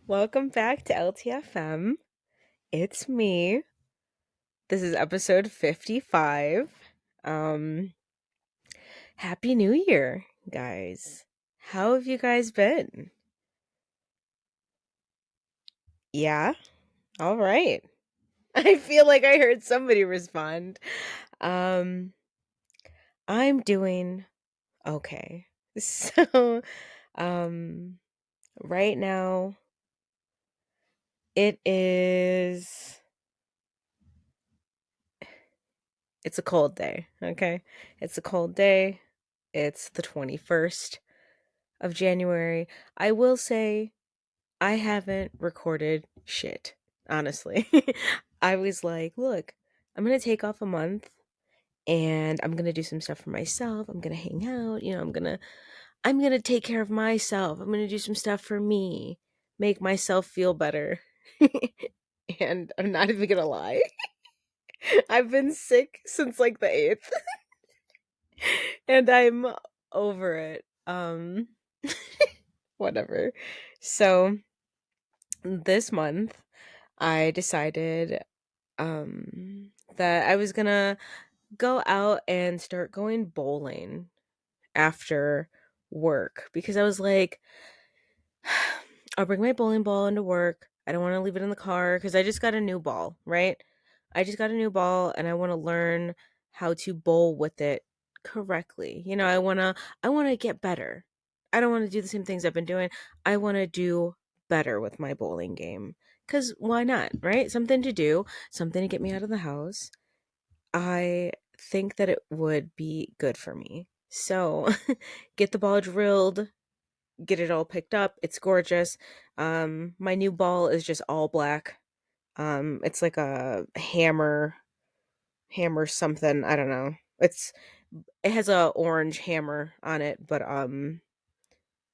Welcome back to LTFM. It's me. This is episode 55. Um Happy New Year, guys. How have you guys been? Yeah. All right. I feel like I heard somebody respond. Um I'm doing okay. So, um right now it is it's a cold day, okay? It's a cold day. It's the 21st of January. I will say I haven't recorded shit, honestly. I was like, look, I'm going to take off a month and I'm going to do some stuff for myself. I'm going to hang out, I'm going to take care of myself. I'm going to do some stuff for me, make myself feel better. And I'm not even going to lie. I've been sick since like the 8th and I'm over it. Whatever. So, this month I decided that I was gonna go out and start going bowling after work because I was like, I'll bring my bowling ball into work. I don't want to leave it in the car because I just got a new ball, right? I just got a new ball and I want to learn how to bowl with it correctly. I want to get better. I don't want to do the same things I've been doing. I want to do better with my bowling game. Cuz why not, right? Something to do, something to get me out of the house. I think that it would be good for me. So, get the ball drilled, get it all picked up. It's gorgeous. My new ball is just all black. It's like a hammer something. I don't know. It has a orange hammer on it, but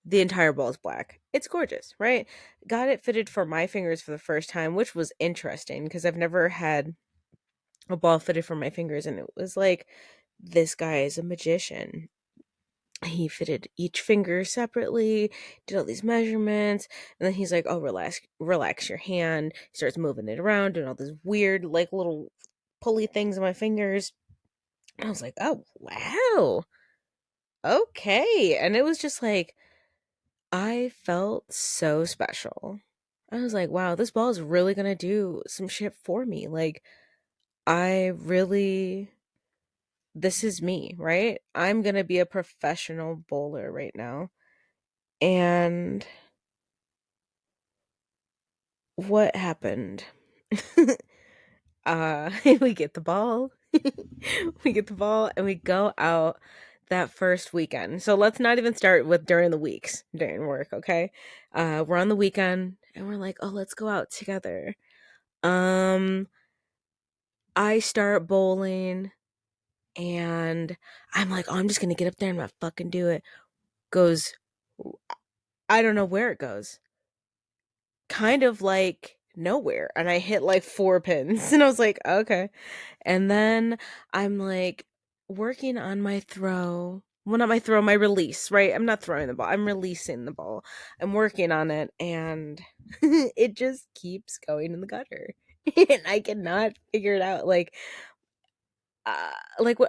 the entire ball is black. It's gorgeous, right? Got it fitted for my fingers for the first time, which was interesting because I've never had a ball fitted for my fingers, and it was like this guy is a magician. He fitted each finger separately, did all these measurements, and then he's like, "Oh, relax your hand." He starts moving it around, doing all these weird, like little pulley things on my fingers. And I was like, "Oh, wow, okay." And it was just like I felt so special. I was like, "Wow, this ball is really gonna do some shit for me." Like, I really, this is me, right? I'm gonna be a professional bowler right now, and what happened? We get the ball. We get the ball and we go out that first weekend. So let's not even start with during the weeks, during work, okay? We're on the weekend and we're like, "Oh, let's go out together." Um, I start bowling and I'm like, "Oh, I'm just gonna get up there and I'm gonna fucking do it." Goes, I don't know where it goes. Kind of like nowhere. And I hit like 4 pins and I was like, okay. And then I'm like working on my throw. Well, not my throw, my release, right? I'm not throwing the ball. I'm releasing the ball. I'm working on it and it just keeps going in the gutter. And I cannot figure it out.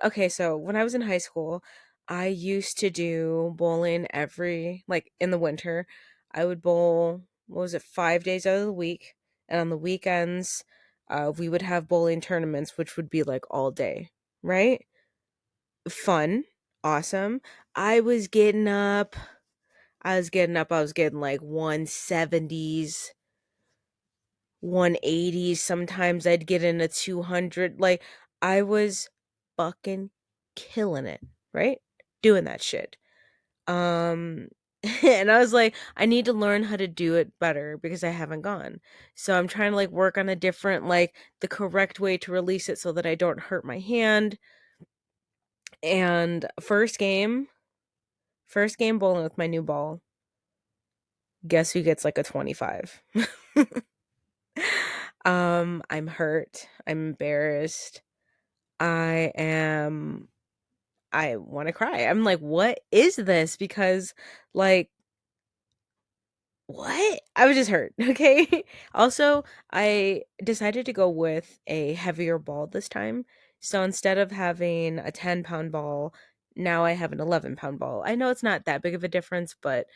Okay, so when I was in high school, I used to do bowling every, like in the winter. I would bowl, what was it, 5 days out of the week. And on the weekends, we would have bowling tournaments, which would be like all day, right? Fun, awesome. I was getting up, I was getting like 170s, 180s. Sometimes I'd get in a 200. Like, I was fucking killing it, right? Doing that shit. Um, and I was like, I need to learn how to do it better because I haven't gone. So I'm trying to like work on a different, like the correct way to release it so that I don't hurt my hand. And first game bowling with my new ball. Guess who gets like a 25? I'm hurt. I'm embarrassed. I am I want to cry. I'm like, what is this? Because like What? I was just hurt, okay? Also, I decided to go with a heavier ball this time. So instead of having a 10-pound ball, now I have an 11-pound ball. I know it's not that big of a difference, but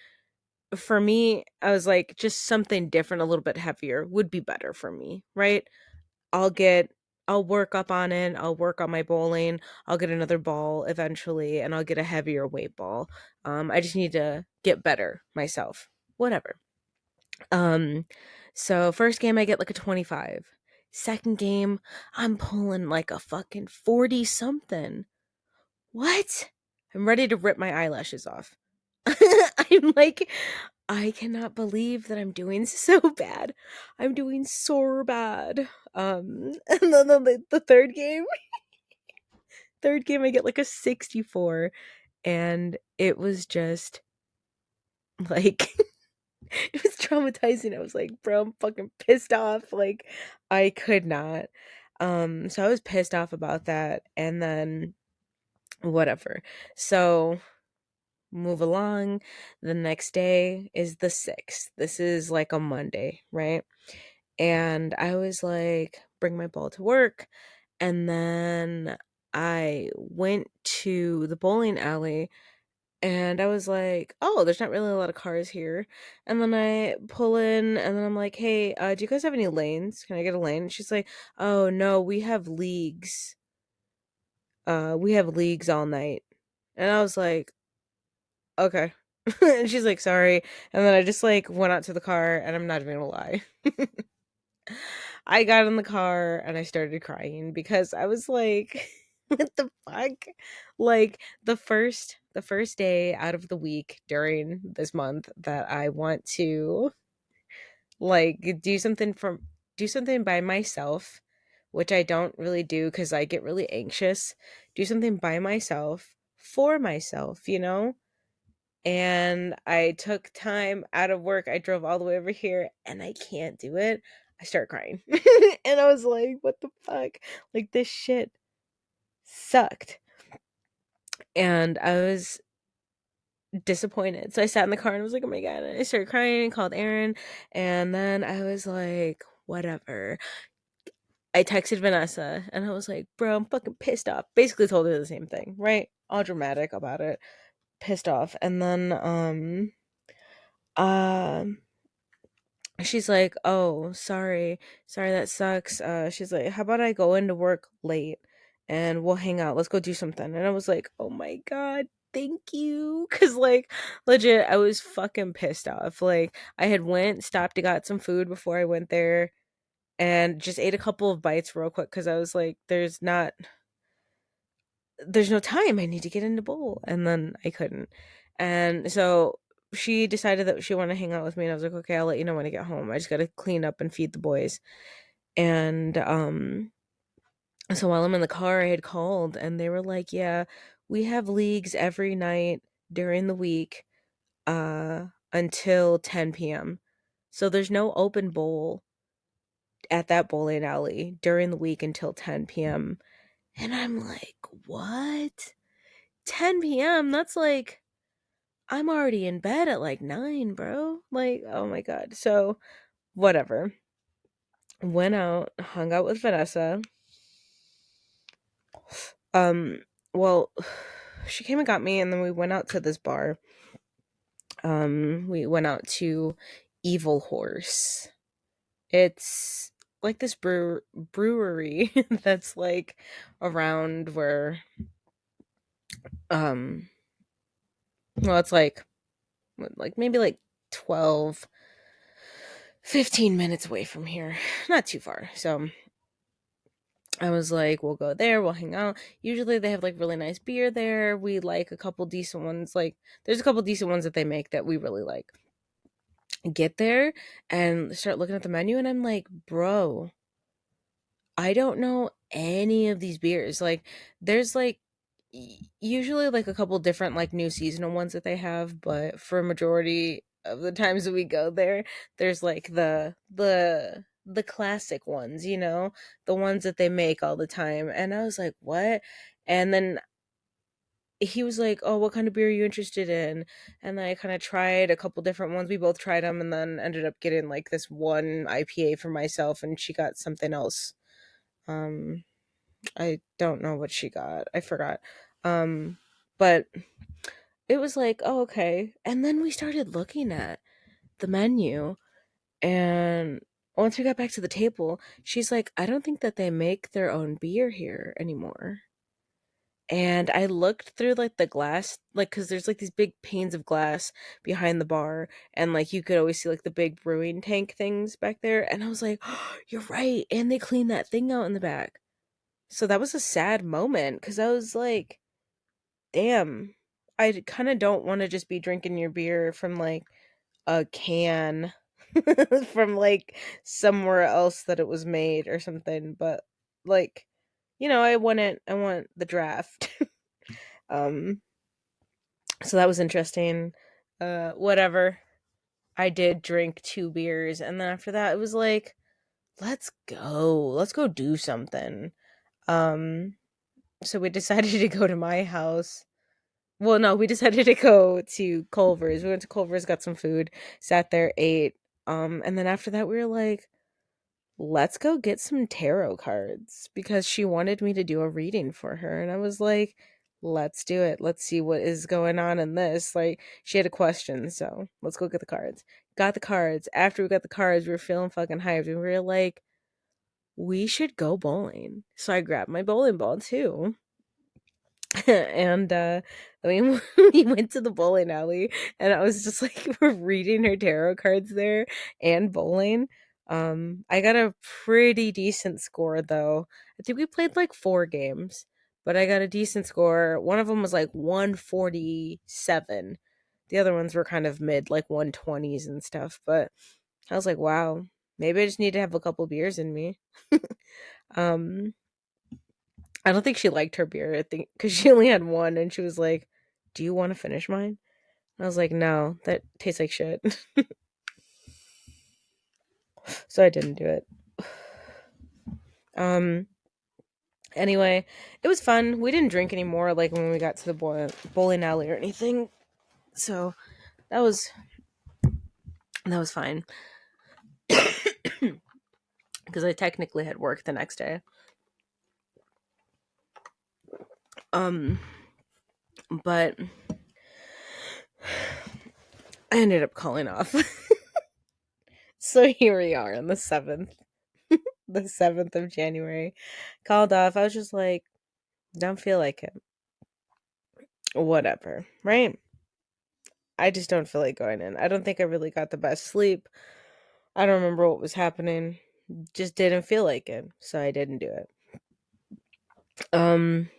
for me, I was like, just something different, a little bit heavier would be better for me, right? I'll get I'll work up on it. I'll work on my bowling. I'll get another ball eventually, and I'll get a heavier weight ball. I just need to get better myself. Whatever. Um, so first game I get like a 25. Second game, I'm pulling like a fucking 40 something. What? I'm ready to rip my eyelashes off. I'm like, I cannot believe that I'm doing so bad. I'm doing so bad. And then the third game, I get like a 64, and it was just like it was traumatizing. I was like, bro, I'm fucking pissed off. Like, I could not. So I was pissed off about that, and then whatever. So move along. The next day is the 6th. This is like a Monday, right? And I was like, bring my ball to work. And then I went to the bowling alley and I was like, oh, there's not really a lot of cars here. And then I pull in and then I'm like, hey, do you guys have any lanes? Can I get a lane? And she's like, oh, no, we have leagues. We have leagues all night. And I was like, okay. And she's like, sorry. And then I just like went out to the car and I'm not even gonna lie. I got in the car and I started crying because I was like, what the fuck? Like the first day out of the week during this month that I want to like do something by myself, which I don't really do cuz I get really anxious. Do something by myself for myself, you know? And I took time out of work. I drove all the way over here and I can't do it. I start crying. And I was like, what the fuck? Like this shit sucked. And I was disappointed. So I sat in the car and I was like, oh my God. And I started crying and called Aaron. And then I was like, whatever. I texted Vanessa and I was like, bro, I'm fucking pissed off. Basically told her the same thing, right? All dramatic about it. Pissed off. And then um she's like, "Oh, sorry. Sorry, that sucks." She's like, "How about I go into work late and we'll hang out. Let's go do something." And I was like, "Oh my God, thank you." Cause like legit, I was fucking pissed off. Like I had went, stopped to got some food before I went there and just ate a couple of bites real quick because I was like, there's no time. I need to get into bowl. And then I couldn't. And so she decided that she wanted to hang out with me and I was like, okay, I'll let you know when I get home. I just gotta clean up and feed the boys. And so while I'm in the car I had called and they were like, yeah, we have leagues every night during the week, until 10 p.m. So there's no open bowl at that bowling alley during the week until 10 p.m. And I'm like, what? 10 p.m.? That's like I'm already in bed at like 9, bro. Like, oh my God. So, whatever. Went out, hung out with Vanessa. Um, well, she came and got me, and then we went out to this bar. We went out to Evil Horse. It's like this brewery that's like around where, um, well, it's like maybe like 12 15 minutes away from here. Not too far. So I was like, we'll go there, we'll hang out. Usually they have like really nice beer there. We like a couple decent ones. Like there's a couple decent ones that they make that we really like. Get there and start looking at the menu and I'm like, bro, I don't know any of these beers. Like there's like usually like a couple different like new seasonal ones that they have, but for a majority of the times that we go there, there's like the classic ones, you know, the ones that they make all the time. And I was like, "What?" And then he was like, "Oh, what kind of beer are you interested in?" And then I kind of tried a couple different ones. We both tried them, and then ended up getting like this one IPA for myself, and she got something else. Um, I don't know what she got. I forgot. Um, but it was like, oh, okay. And then we started looking at the menu, and once we got back to the table, she's like, I don't think that they make their own beer here anymore. And I looked through like the glass, like, cause there's like these big panes of glass behind the bar, and like you could always see like the big brewing tank things back there. And I was like, oh, you're right. And they cleaned that thing out in the back. So that was a sad moment because I was like, damn, I kind of don't want to just be drinking your beer from like a can from like somewhere else that it was made or something. But like, I want the draft. um, so that was interesting. Whatever. I did drink two beers, and then after that, it was like, let's go. Let's go do something. Um, so we decided to go to my house. Well, no, we decided to go to Culver's. We went to Culver's, got some food, sat there, ate. And then after that, we were like, let's go get some tarot cards because she wanted me to do a reading for her. And I was like, let's do it. Let's see what is going on in this. Like, she had a question, so let's go get the cards. Got the cards. After we got the cards, we were feeling fucking hyped. And we were like, we should go bowling. So I grabbed my bowling ball too. And we we went to the bowling alley, and I was just like we're reading her tarot cards there and bowling. I got a pretty decent score though. I think we played like 4 games, but I got a decent score. One of them was like 147. The other ones were kind of mid, like 120s and stuff, but I was like, wow, maybe I just need to have a couple beers in me. um I don't think she liked her beer. I think because she only had one, and she was like, "Do you want to finish mine?" I was like, "No, that tastes like shit." So I didn't do it. Um. Anyway, it was fun. We didn't drink anymore, like when we got to the bowling alley or anything. So that was that was fine because I technically had work the next day. Um. But I ended up calling off. So here we are on the 7th, the 7th of January. Called off. I was just like, don't feel like it. Whatever, right? I just don't feel like going in. I don't think I really got the best sleep. I don't remember what was happening. Just didn't feel like it, so I didn't do it. Um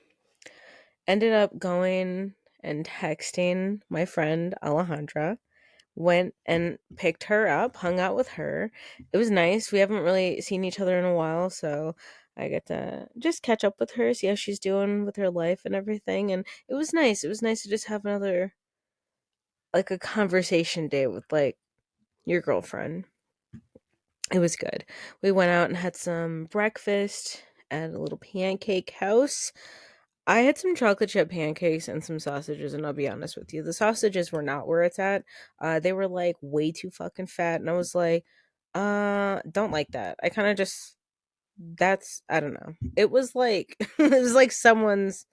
Ended up going and texting my friend Alejandra. Went and picked her up, hung out with her. It was nice. We haven't really seen each other in a while, so I get to just catch up with her, see how she's doing with her life and everything. And it was nice. It was nice to just have another like a conversation day with like your girlfriend. It was good. We went out and had some breakfast at a little pancake house. I had some chocolate chip pancakes and some sausages, and I'll be honest with you, the sausages were not where it's at. They were like way too fucking fat, and I was like, don't like that. I kind of just that's I don't know. It was like it was like someone's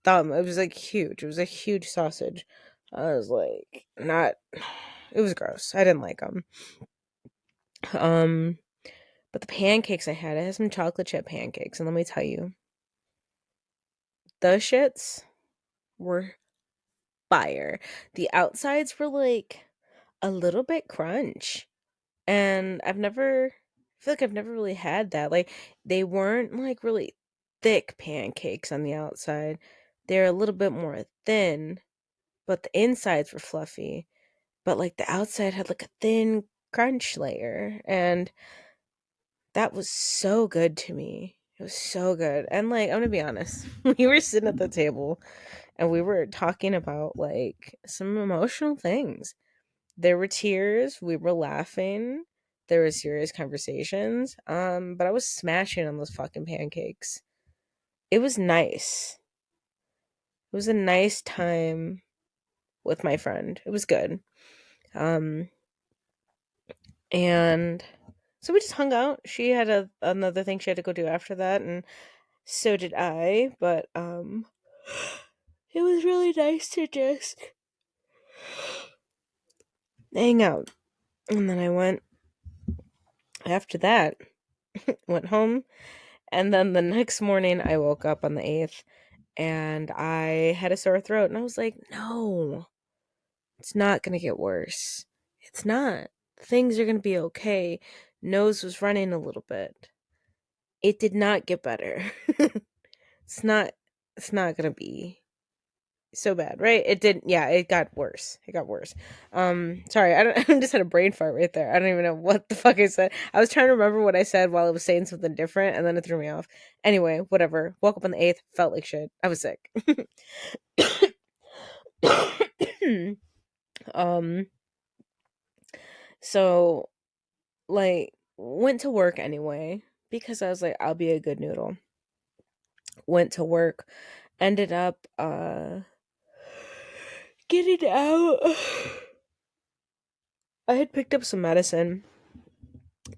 thumb. It was like huge. It was a huge sausage. I was like, not. It was gross. I didn't like them. Um, but the pancakes I had some chocolate chip pancakes, and let me tell you, the shits were fire. The outsides were like a little bit crunch, and I feel like I've never really had that. Like they weren't like really thick pancakes on the outside. They're a little bit more thin, but the insides were fluffy. But like the outside had like a thin crunch layer, and that was so good to me. It was so good. And like I'm gonna be honest, we were sitting at the table and we were talking about like some emotional things. There were tears, we were laughing, there were serious conversations. But I was smashing on those fucking pancakes. It was nice. It was a nice time with my friend. It was good. Um, and so we just hung out. She had another thing she had to go do after that, and so did I. But it was really nice to just hang out. And then I went after that, went home, and then the next morning I woke up on the 8th and I had a sore throat, and I was like, no, it's not going to get worse. It's not. Things are going to be okay. Nose was running a little bit. It did not get better. it's not it's not going to be so bad, right? It didn't. Yeah, it got worse. It got worse. Sorry, I don't I just had a brain fart right there. I don't even know what the fuck I said. I was trying to remember what I said while I was saying something different, and then it threw me off. Anyway, whatever. Woke up on the 8th, felt like shit. I was sick. um so like went to work anyway because I was like, I'll be a good noodle. Went to work, ended up getting out. I had picked up some medicine,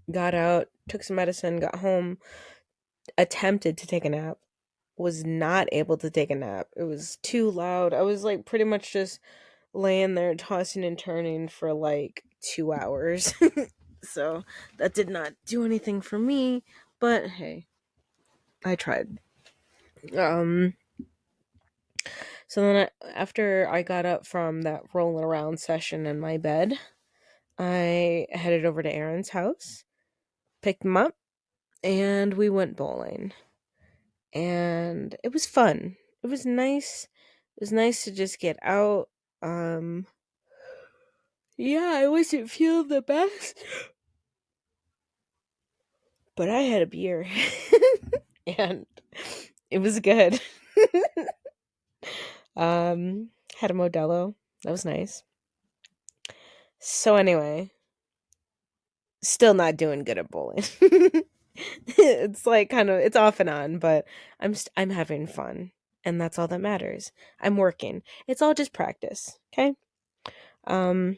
got out, took some medicine, got home, attempted to take a nap, was not able to take a nap. It was too loud. I was like pretty much just laying there tossing and turning for like 2 hours. So that did not do anything for me, but hey, I tried. Um, so then after I got up from that rolling around session in my bed, I headed over to Aaron's house, picked him up, and we went bowling. And it was fun. It was nice. It was nice to just get out. Um, yeah, I wasn't feeling the best, but I had a beer, and it was good. Had a Modelo. That was nice. So anyway, still not doing good at bowling. It's like kind of it's off and on, but I'm having fun, and that's all that matters. I'm working. It's all just practice, okay? Um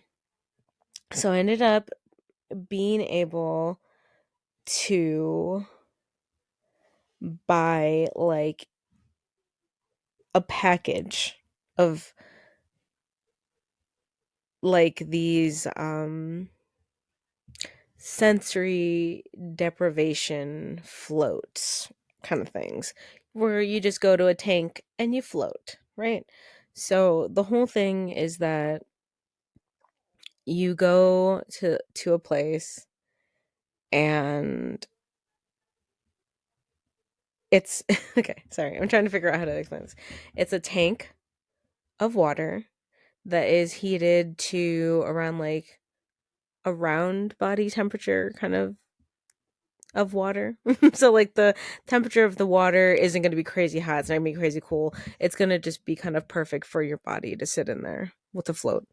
so I ended up being able to buy like a package of like these sensory deprivation floats kind of things where you just go to a tank and you float, right? So the whole thing is that you go to a place and it's okay, sorry. I'm trying to figure out how to explain this. It's a tank of water that is heated to around like around body temperature kind of water. So like the temperature of the water isn't going to be crazy hot, it's not going to be crazy cool. It's going to just be kind of perfect for your body to sit in there with a float.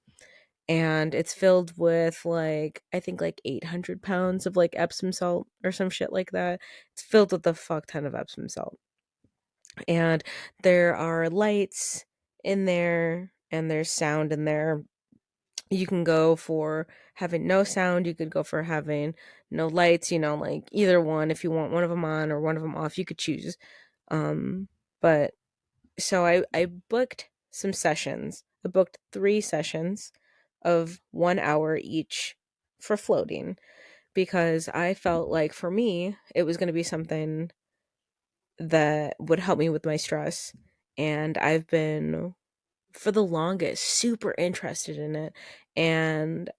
And it's filled with like I think like 800 pounds of like Epsom salt or some shit like that. It's filled with a fuck ton of Epsom salt. And there are lights in there and there's sound in there. You can go for having no sound, you could go for having no lights, like either one. If you want one of them on or one of them off, you could choose. But so I booked some sessions. I booked 3 sessions of 1 hour each for floating because I felt like for me it was going to be something that would help me with my stress, and I've been for the longest super interested in it. And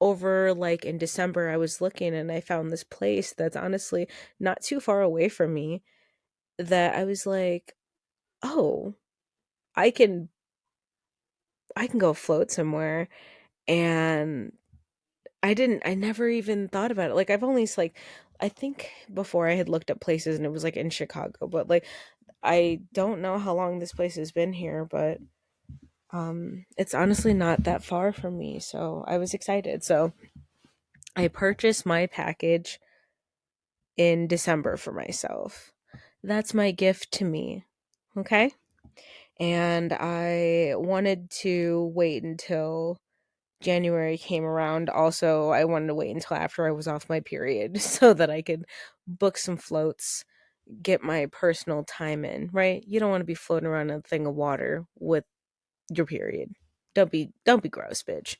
over like in December, I was looking and I found this place that's honestly not too far away from me that I was like, "Oh, I can I can go float somewhere." And I never even thought about it. Like I've only like I think before I had looked up places and it was like in Chicago, but like I don't know how long this place has been here, but it's honestly not that far from me, so I was excited. So I purchased my package in December for myself. That's my gift to me. Okay? and I wanted to wait until January came around. Also, I wanted to wait until after I was off my period so that I could book some floats, get my personal time in, right? You don't want to be floating around in a thing of water with your period. Don't be gross, bitch.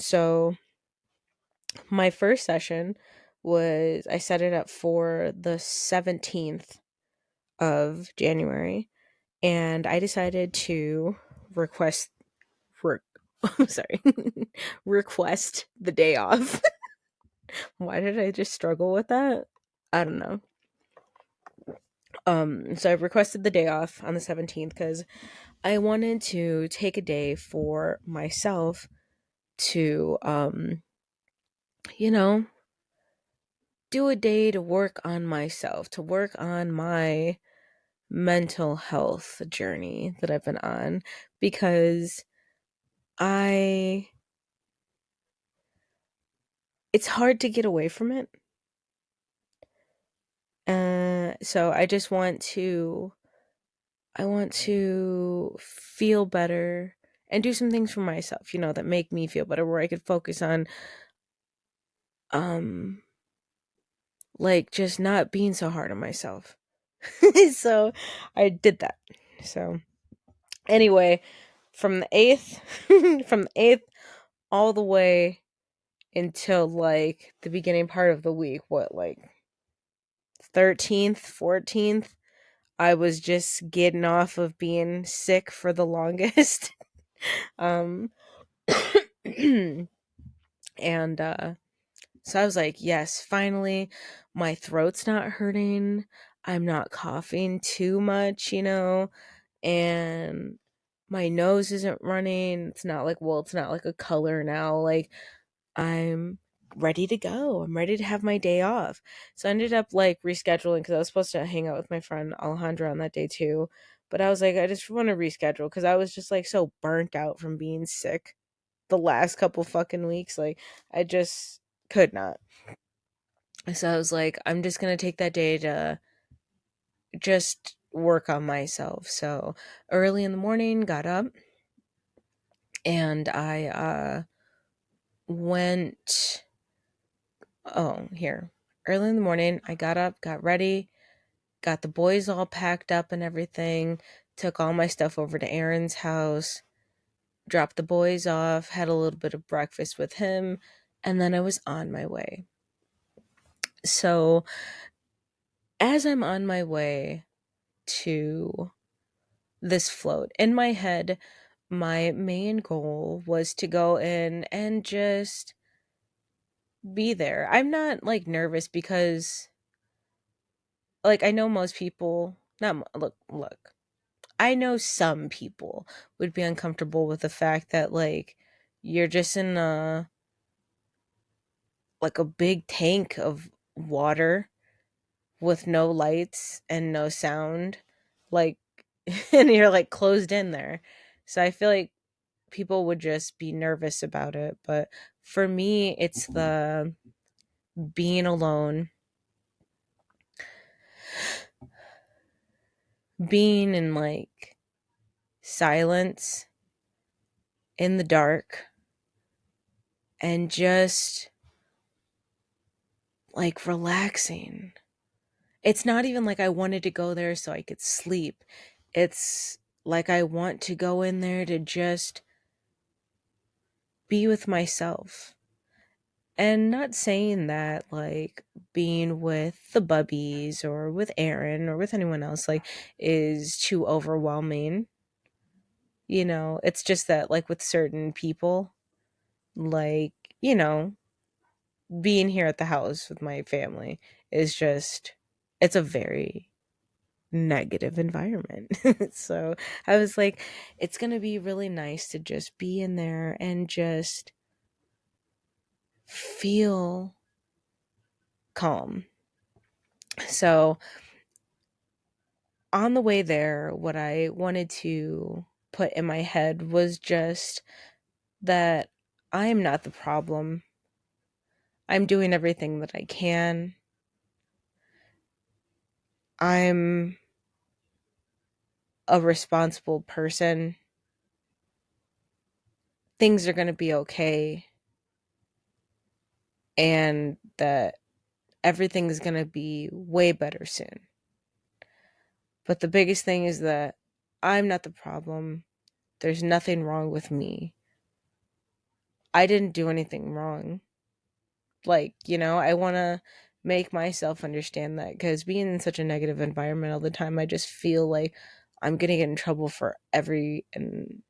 So my first session was, I set it up for the 17th of January, and I decided to request re- I'm sorry. request the day off. Why did I just struggle with that? I don't know. So I requested the day off on the 17th cuz I wanted to take a day for myself to you know, do a day to work on myself, to work on my mental health journey that I've been on, because I it's hard to get away from it. So I want to feel better and do some things for myself, that make me feel better, where I could focus on um like just not being so hard on myself. So I did that. So anyway, from the 8th from the 8th all the way until like the beginning part of the week, what, like 13th, 14th, I was just getting off of being sick for the longest. um and so I was like, yes, finally my throat's not hurting. I'm not coughing too much, and my nose isn't running. It's not like a color now. Like, I'm ready to go. I'm ready to have my day off. So I ended up like rescheduling because I was supposed to hang out with my friend Alejandra on that day too. But I was like, I just want to reschedule because I was just like so burnt out from being sick the last couple fucking weeks. Like, I just could not. So I was like, I'm just going to take that day to just work on myself. So early in the morning, got up and I went. Oh, here. Early in the morning, I got up, got ready, got the boys all packed up and everything, took all my stuff over to Aaron's house, dropped the boys off, had a little bit of breakfast with him, and then I was on my way. So, as I'm on my way to this float, in my head, my main goal was to go in and just be there. I'm not like nervous because like I know most people, not look. I know some people would be uncomfortable with the fact that like you're just in a big tank of water with no lights and no sound, like and you're like closed in there. So I feel like people would just be nervous about it, but for me it's the being alone, being in like silence in the dark, and just like relaxing. It's not even like I wanted to go there so I could sleep. It's like I want to go in there to just be with myself. And not saying that like being with the bubbies or with Aaron or with anyone else like is too overwhelming. It's just that like with certain people, like, you know, being here at the house with my family is just, it's a very negative environment. So I was like, it's going to be really nice to just be in there and just feel calm. So on the way there, what I wanted to put in my head was just that I am not the problem. I'm doing everything that I can. I'm a responsible person, things are going to be okay, and that everything is going to be way better soon. But the biggest thing is that I'm not the problem. There's nothing wrong with me. I didn't do anything wrong. Like, I want to make myself understand that, because being in such a negative environment all the time, I just feel like I'm going to get in trouble for every and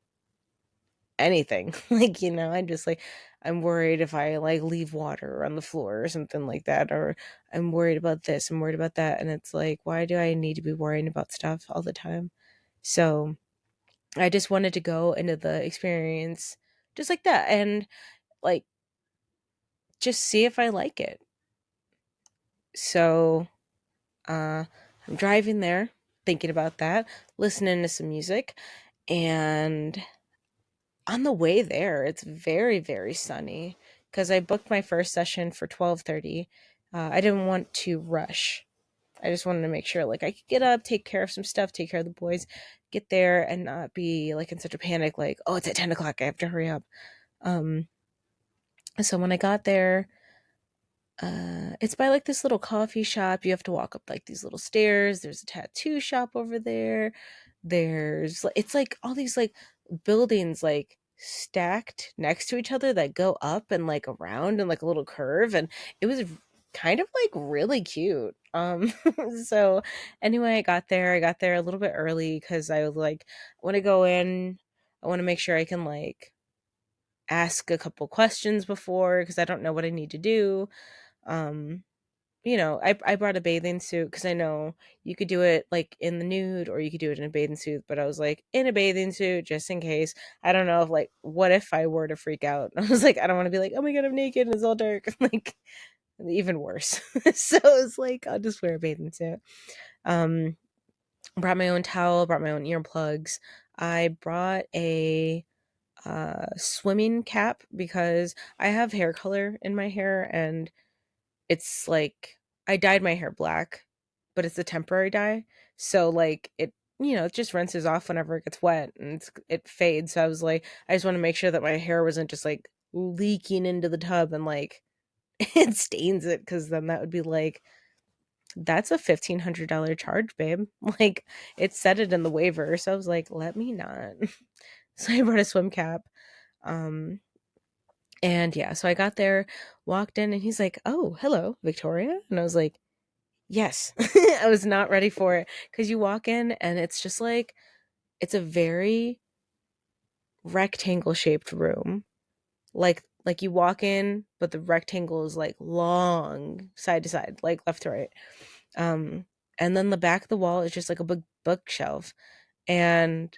anything. Like, I just like, I'm worried if I like leave water on the floor or something like that, or I'm worried about this, I'm worried about that. And it's like, why do I need to be worrying about stuff all the time? So I just wanted to go into the experience just like that, and like just see if I like it. So I'm driving there thinking about that, listening to some music, and on the way there, it's very, very sunny because I booked my first session for 12:30. I didn't want to rush. I just wanted to make sure like I could get up, take care of some stuff, take care of the boys, get there and not be like in such a panic, like, oh, it's at 10 o'clock, I have to hurry up. Um, so when I got there, it's by like this little coffee shop. You have to walk up like these little stairs. There's a tattoo shop over there. It's like all these like buildings like stacked next to each other that go up and like around and like a little curve, and it was kind of like really cute. So anyway, I got there a little bit early because I was like, I want to go in, I want to make sure I can like ask a couple questions before, because I don't know what I need to do. um I brought a bathing suit because I know you could do it like in the nude or you could do it in a bathing suit, but I was like in a bathing suit just in case. I don't know if like, what if I were to freak out? I was like, I don't want to be like, oh my god, I'm naked and it's all dark. Like even worse. So it's like, I'll just wear a bathing suit. um Brought my own towel, brought my own earplugs. I brought a swimming cap because I have hair color in my hair, and it's like I dyed my hair black, but it's a temporary dye. So like it just rinses off whenever it gets wet, and it fades. So I was like, I just want to make sure that my hair wasn't just like leaking into the tub and like it stains it, because then that would be like, that's a $1,500 charge, babe. Like it said it in the waiver. So I was like, let me not. So I brought a swim cap. Um and yeah, so I got there, walked in, and he's like, "Oh, hello, Victoria." And I was like, yes. I was not ready for it, because you walk in and it's just like, it's a very rectangle shaped room. Like you walk in, but the rectangle is like long side to side, like left to right. Um and then the back of the wall is just like a big bookshelf. And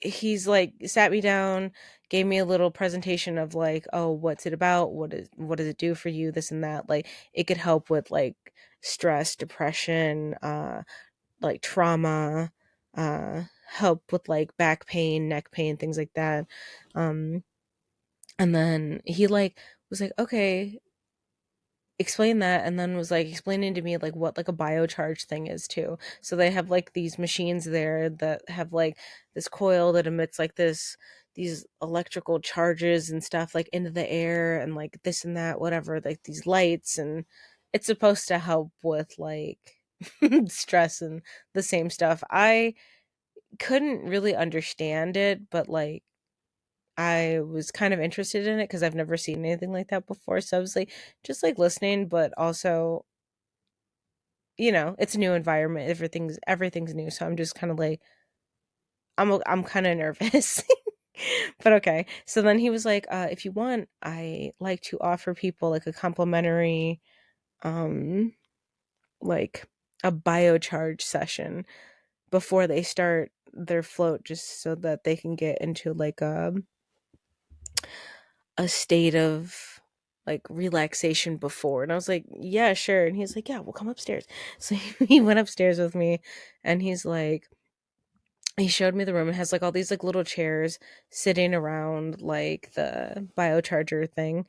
he's like sat me down, gave me a little presentation of like, oh, what's it about, what does it do for you, this and that. Like it could help with like stress, depression, like trauma, help with like back pain, neck pain, things like that. um and then he like was like, okay, explain that, and then was like explaining to me like what like a biocharge thing is too. So they have like these machines there that have like this coil that emits like these electrical charges and stuff like into the air, and like this and that, whatever, like these lights, and it's supposed to help with like stress and the same stuff. I couldn't really understand it, but like I was kind of interested in it because I've never seen anything like that before. So I was like just like listening, but also, it's a new environment. Everything's new. So I'm just kind of like, I'm kind of nervous. But okay. So then he was like, if you want, I like to offer people like a complimentary um like a biocharge session before they start their float, just so that they can get into like a state of like relaxation before. And I was like, yeah, sure. And he's like, yeah, we'll come upstairs. So he went upstairs with me, and he's like, he showed me the room. It has like all these like little chairs sitting around like the biocharger thing.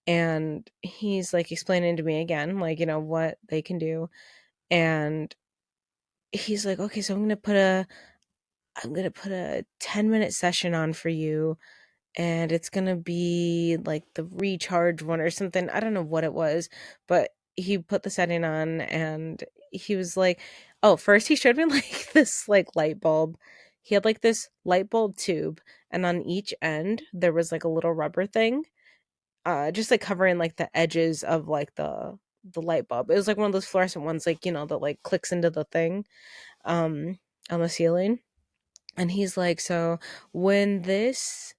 And he's like explaining to me again, like, what they can do. And he's like, okay, so I'm gonna put a 10-minute session on for you, and it's gonna be like the recharge one or something. I don't know what it was, but he put the setting on, and he was like, oh, first he showed me like this like light bulb. He had like this light bulb tube, and on each end there was like a little rubber thing, just like covering like the edges of like the light bulb. It was like one of those fluorescent ones, like, that like clicks into the thing, um on the ceiling. And he's like, so when this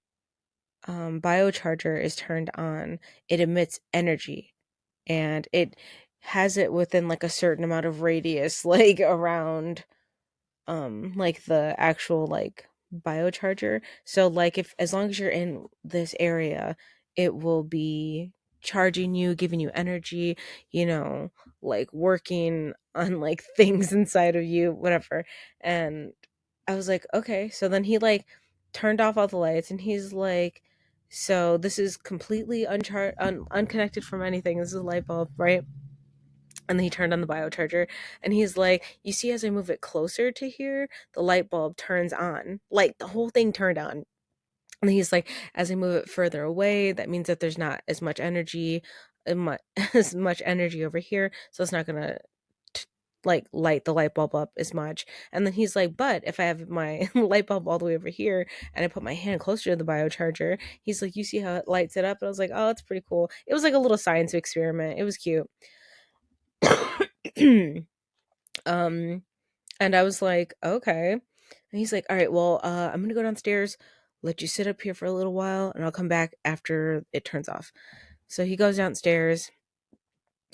biocharger is turned on, it emits energy, and it has it within like a certain amount of radius, like around like the actual like biocharger. So like, if as long as you're in this area, it will be charging you, giving you energy, you know like working on like things inside of you, whatever. And I was like, okay. So then he like turned off all the lights, and he's like, so this is completely unconnected from anything. This is a light bulb, right? And then he turned on the biocharger, and he's like, you see, as I move it closer to here, the light bulb turns on. Like the whole thing turned on. And he's like, as I move it further away, that means that there's not as much energy, as much energy over here. So it's not gonna like light the light bulb up as much. And then he's like, but if I have my light bulb all the way over here, and I put my hand closer to the biocharger, he's like, you see how it lights it up? And I was like, oh, that's pretty cool. It was like a little science experiment. It was cute. um and I was like, okay. And he's like, all right, well, I'm gonna go downstairs, let you sit up here for a little while, and I'll come back after it turns off. So he goes downstairs,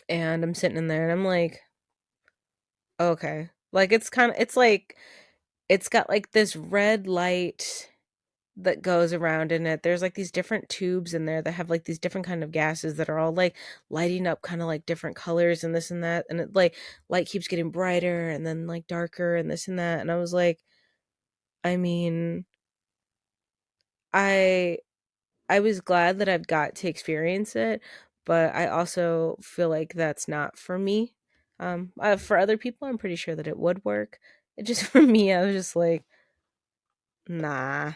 and I'm sitting in there, and I'm like, okay. Like, it's like, it's got like this red light that goes around in it. There's like these different tubes in there that have like these different kind of gases that are all like lighting up kind of like different colors and this and that. And it like light keeps getting brighter and then like darker and this and that. And I was like, I mean, I I was glad that I've got to experience it, but I also feel like that's not for me. For other people, I'm pretty sure that it would work. It just for me, I was just like, nah,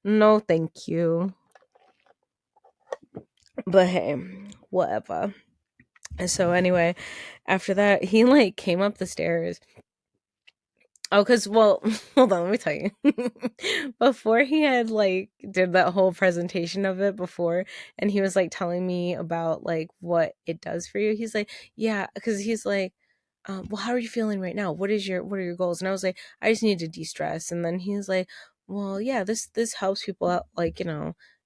no, thank you. But hey, whatever. And so anyway, after that, he like came up the stairs. Oh, cause well, hold on, let me tell you. Before he had like did that whole presentation of it before, and he was like telling me about like what it does for you. He's like, yeah, because he's like, well, how are you feeling right now? What are your goals? And I was like, I just need to de-stress. And then he's like, well, yeah, this helps people out, like,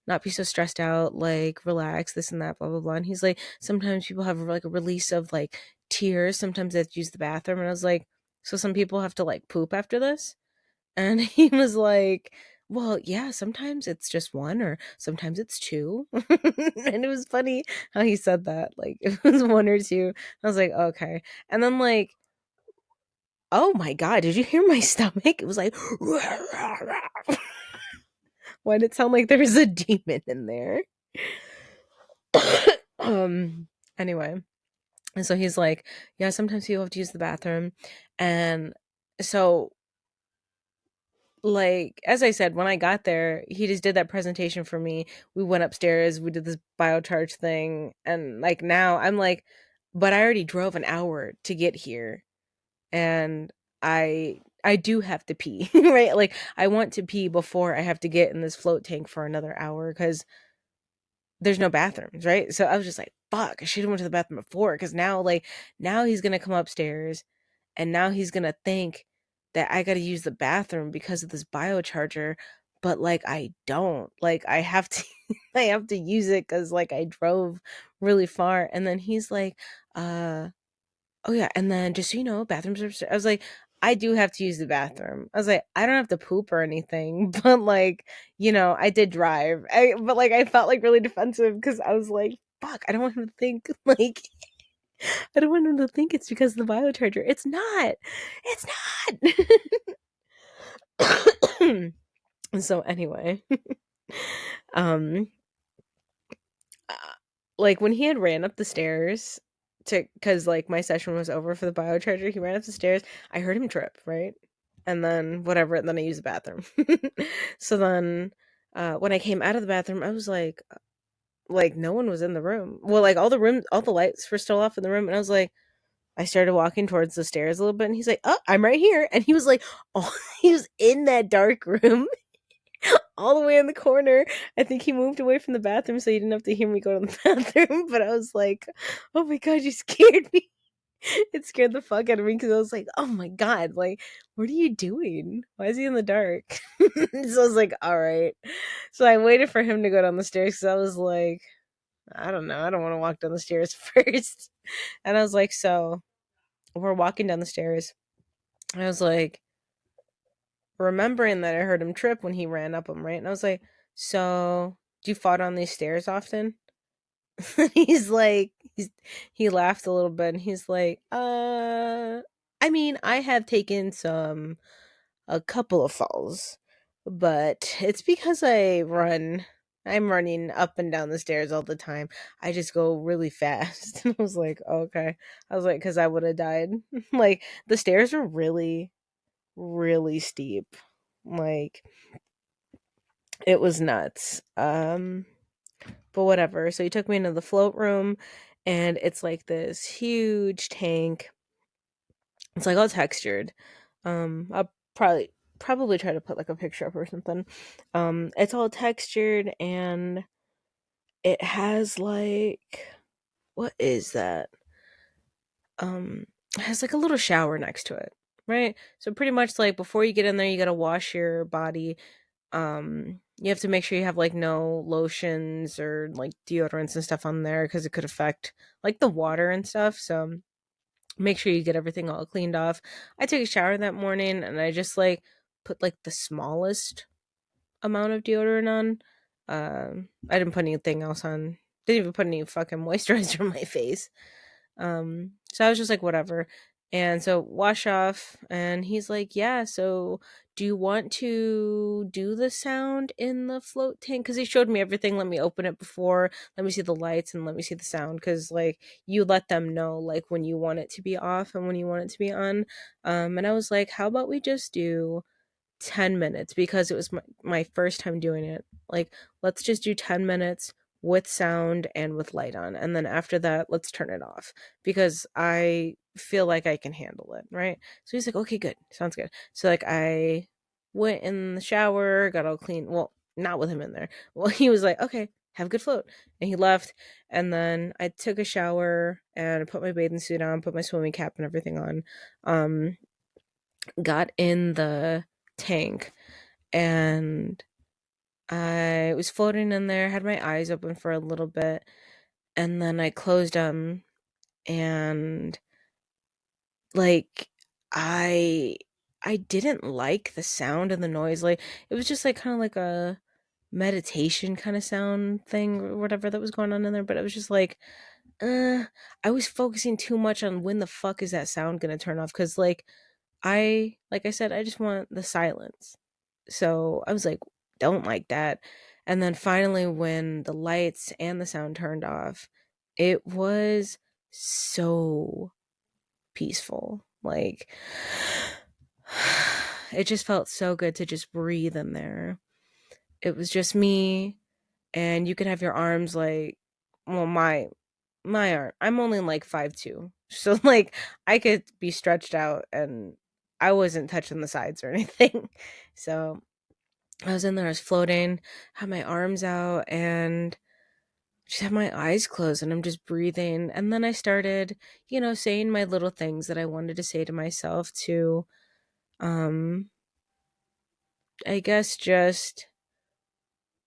not be so stressed out, like relax, this and that, blah blah blah. And he's like, sometimes people have like a release of like tears. Sometimes they have to use the bathroom. And I was like, so some people have to like poop after this? And he was like, well, yeah, sometimes it's just one or sometimes it's two. And it was funny how he said that. Like it was one or two. I was like, okay. And then like, oh my God, did you hear my stomach? It was like, why did it sound like there was a demon in there? um, anyway. And so he's like, yeah, sometimes people have to use the bathroom. And so like, as I said, when I got there, he just did that presentation for me. We went upstairs, we did this biocharge thing, and like now I'm like, but I already drove an hour to get here, and I do have to pee, right? Like I want to pee before I have to get in this float tank for another hour because there's no bathrooms, right? So I was just like, fuck, I should have went to the bathroom before, because now like now he's gonna come upstairs, and now he's gonna think that I gotta use the bathroom because of this biocharger, but like I don't. Like I have to I have to use it because like I drove really far. And then he's like, oh yeah, and then just so you know, bathrooms are upstairs. I was like, I do have to use the bathroom. I was like, I don't have to poop or anything, but like, I did drive. But like I felt like really defensive because I was like, fuck, I don't want him to think like I don't want him to think it's because of the biocharger. It's not. It's not. So anyway, um uh, like when he had ran up the stairs to because like my session was over for the biocharger. He ran up the stairs. I heard him trip, right? And then whatever, and then I used the bathroom. So then when I came out of the bathroom, I was like no one was in the room. Well, like all the lights were still off in the room, and I was like, I started walking towards the stairs a little bit, and he's like, "Oh, I'm right here." And he was like, "Oh, he was in that dark room, all the way in the corner." I think he moved away from the bathroom so he didn't have to hear me go to the bathroom. But I was like, "Oh my god, you scared me!" It scared the fuck out of me because I was like, "Oh my god, like, what are you doing? Why is he in the dark?" So I was like, "All right." So I waited for him to go down the stairs because I was like, I don't know, I don't want to walk down the stairs first. And I was like, so we're walking down the stairs. And I was like, remembering that I heard him trip when he ran up them, right? And I was like, so do you fall down these stairs often? he's like, he laughed a little bit and he's like, I mean, I have taken a couple of falls, but it's because I'm running up and down the stairs all the time. I just go really fast. And I was like, okay. I was like, because I would have died. Like, the stairs are really, really steep. Like, it was nuts. But whatever. So he took me into the float room, and it's like this huge tank. It's like all textured. I'll probably try to put like a picture up or something. It's all textured and it has like, what is that? It has like a little shower next to it, right? So pretty much like before you get in there, you gotta wash your body. You have to make sure you have like no lotions or like deodorants and stuff on there because it could affect like the water and stuff. So make sure you get everything all cleaned off. I took a shower that morning and I just like put like the smallest amount of deodorant on. I didn't put anything else on. Didn't even put any fucking moisturizer on my face. So I was just like, whatever. And so wash off, and he's like, yeah, so do you want to do the sound in the float tank? Because he showed me everything. Let me open it before, let me see the lights, and let me see the sound. Because like you let them know like when you want it to be off and when you want it to be on. And I was like, how about we just do 10 minutes because it was my first time doing it. Like, let's just do 10 minutes with sound and with light on. And then after that, let's turn it off because I feel like I can handle it. Right. So he's like, okay, good. Sounds good. So, like, I went in the shower, got all clean. Well, not with him in there. Well, he was like, okay, have a good float. And he left. And then I took a shower and I put my bathing suit on, put my swimming cap and everything on. Got in the tank and I was floating in there, had my eyes open for a little bit, and then I closed them and like I I didn't like the sound and the noise. Like it was just like kind of like a meditation kind of sound thing or whatever that was going on in there, but it was just like I was focusing too much on when the fuck is that sound gonna turn off because like I said, I just want the silence. So I was like, don't like that. And then finally, when the lights and the sound turned off, it was so peaceful. Like, it just felt so good to just breathe in there. It was just me, and you could have your arms like, well, my arm. I'm only like 5'2", so like I could be stretched out, and I wasn't touching the sides or anything. So I was in there, I was floating, had my arms out, and just had my eyes closed, and I'm just breathing. And then I started, saying my little things that I wanted to say to myself to, um, I guess just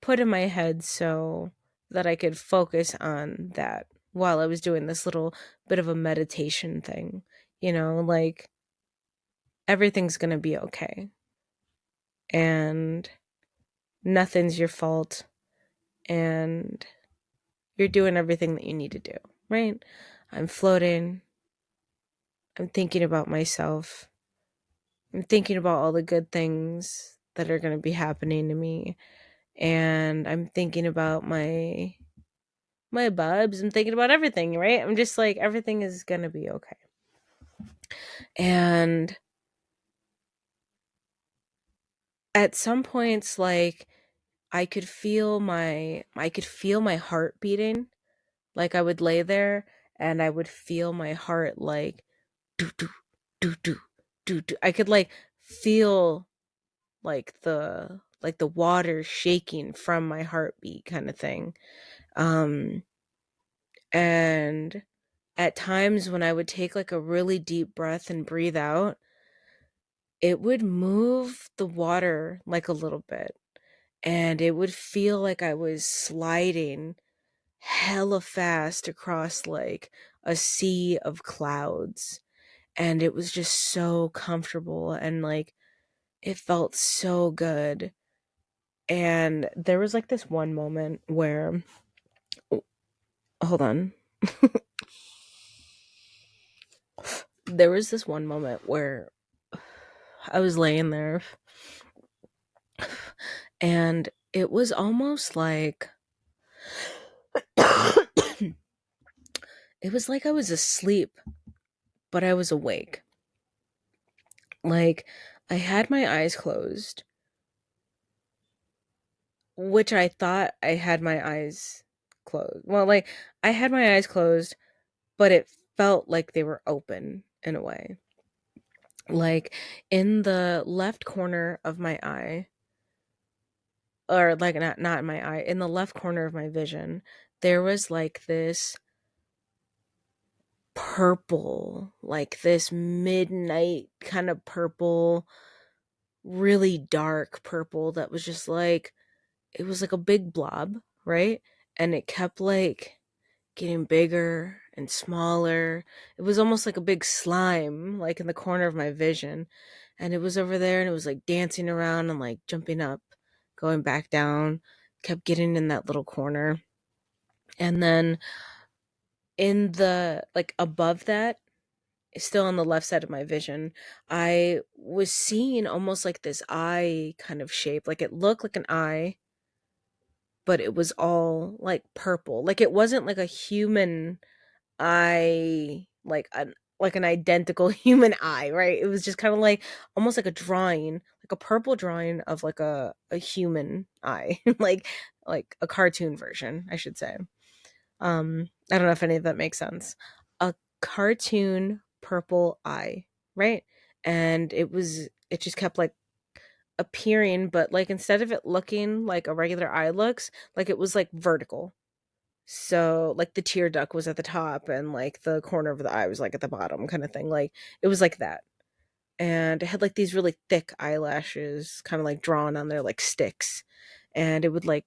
put in my head so that I could focus on that while I was doing this little bit of a meditation thing. Like everything's going to be okay and nothing's your fault and you're doing everything that you need to do, right? I'm floating. I'm thinking about myself. I'm thinking about all the good things that are going to be happening to me. And I'm thinking about my my bubs. I'm thinking about everything, right? I'm just like, everything is gonna be okay. And at some points, like, I could feel my heart beating. Like, I would lay there and I would feel my heart like do do do do do do. I could like feel like the water shaking from my heartbeat kind of thing. Um and at times when I would take like a really deep breath and breathe out, it would move the water like a little bit, and it would feel like I was sliding hella fast across like a sea of clouds. And it was just so comfortable and like it felt so good. And there was like this one moment where, hold on. There was this one moment where I was laying there and it was almost like it was like I was asleep, but I was awake. Like, I had my eyes closed, which I thought I had my eyes closed. Well, like, I had my eyes closed, but it felt like they were open in a way. Like, in the left corner of my eye, or like not in my eye, in the left corner of my vision, there was like this purple, like this midnight kind of purple, really dark purple that was just like, it was like a big blob, right? And it kept like getting bigger and smaller. It was almost like a big slime, like in the corner of my vision. And it was over there and it was like dancing around and like jumping up, going back down, kept getting in that little corner. And then in the, like above that, still on the left side of my vision, I was seeing almost like this eye kind of shape. Like it looked like an eye, but it was all like purple. Like it wasn't like a human eye, like an identical human eye, right? It was just kind of like almost like a drawing, like a purple drawing of like a human eye, like a cartoon version, I should say. I don't know if any of that makes sense. A cartoon purple eye, right? And it just kept like appearing, but like instead of it looking like a regular eye looks, like it was like vertical. So like the tear duct was at the top and like the corner of the eye was like at the bottom kind of thing. Like it was like that. And it had like these really thick eyelashes kind of like drawn on there like sticks. And it would like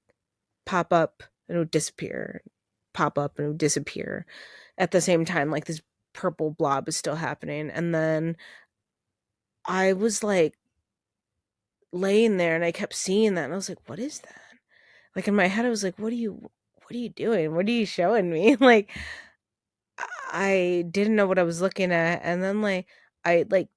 pop up and it would disappear, pop up and it would disappear at the same time. Like this purple blob is still happening. And then I was like laying there and I kept seeing that and I was like, what is that? Like in my head, I was like, what are you doing? What are you showing me? Like, I didn't know what I was looking at. And then like, I like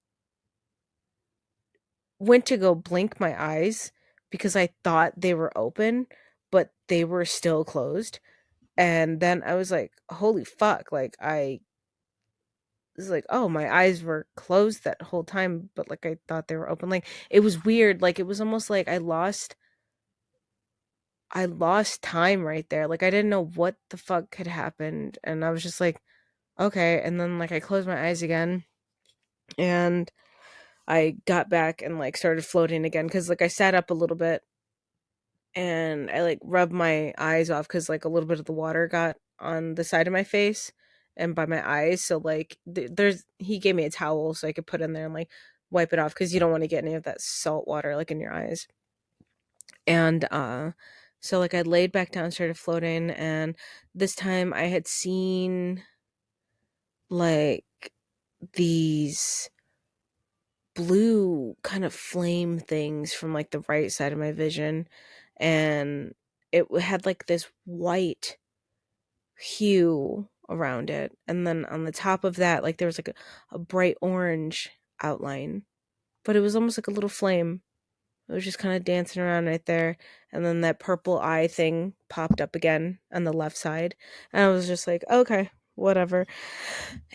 went to go blink my eyes because I thought they were open, but they were still closed. And then I was like, holy fuck. Like, I was like, oh, my eyes were closed that whole time, but like, I thought they were open. Like, it was weird. Like, it was almost like I lost time right there. Like I didn't know what the fuck had happened and I was just like, okay, and then like I closed my eyes again and I got back and like started floating again cuz like I sat up a little bit and I like rubbed my eyes off cuz like a little bit of the water got on the side of my face and by my eyes, so like there's he gave me a towel so I could put in there and like wipe it off cuz you don't want to get any of that salt water like in your eyes. And so like I laid back down, started floating, and this time I had seen like these blue kind of flame things from like the right side of my vision, and had like this white hue around it, and then on the top of that like there was like a bright orange outline, but it was almost like a little flame. It was just kind of dancing around right there. And then that purple eye thing popped up again on the left side. And I was just like, okay, whatever.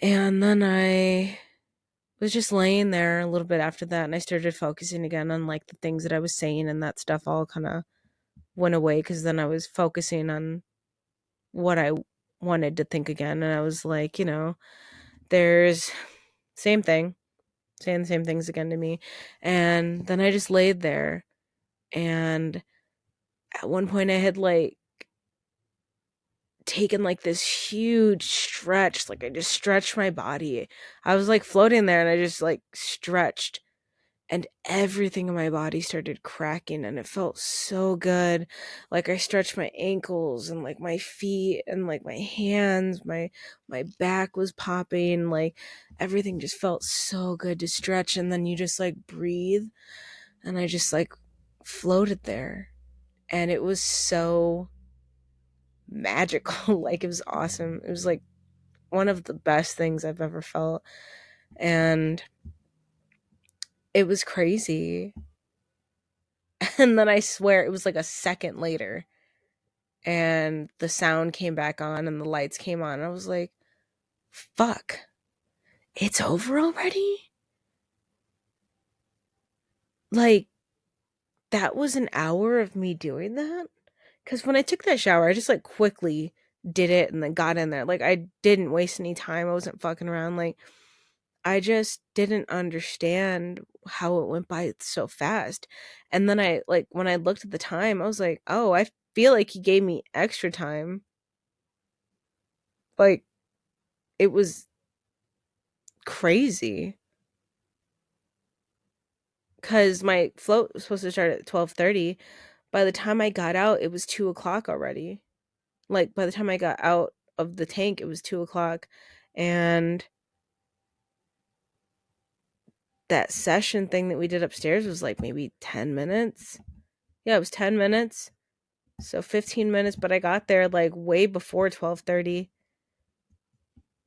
And then I was just laying there a little bit after that, and I started focusing again on like the things that I was saying, and that stuff all kind of went away because then I was focusing on what I wanted to think again. And I was like, there's same thing, saying the same things again to me. And then I just laid there. And at one point I had like taken like this huge stretch. Like I just stretched my body. I was like floating there and I just like stretched and everything in my body started cracking and it felt so good. Like I stretched my ankles and like my feet and like my hands, my back was popping, like everything just felt so good to stretch. And then you just like breathe, and I just like floated there, and it was so magical. Like it was awesome. It was like one of the best things I've ever felt, and it was crazy. And then I swear it was like a second later and the sound came back on and the lights came on. I was like, fuck, it's over already? Like, that was an hour of me doing that? Because when I took that shower, I just like quickly did it and then got in there. Like, I didn't waste any time. I wasn't fucking around. Like, I just didn't understand how it went by so fast. And then I, like, when I looked at the time, I was like, oh, I feel like he gave me extra time. Like, it was crazy because my float was supposed to start at 12:30. By the time I got out, it was 2 o'clock already. Like by the time I got out of the tank, it was 2 o'clock, and that session thing that we did upstairs was like maybe 10 minutes. Yeah, it was 10 minutes, so 15 minutes. But I got there like way before 12:30.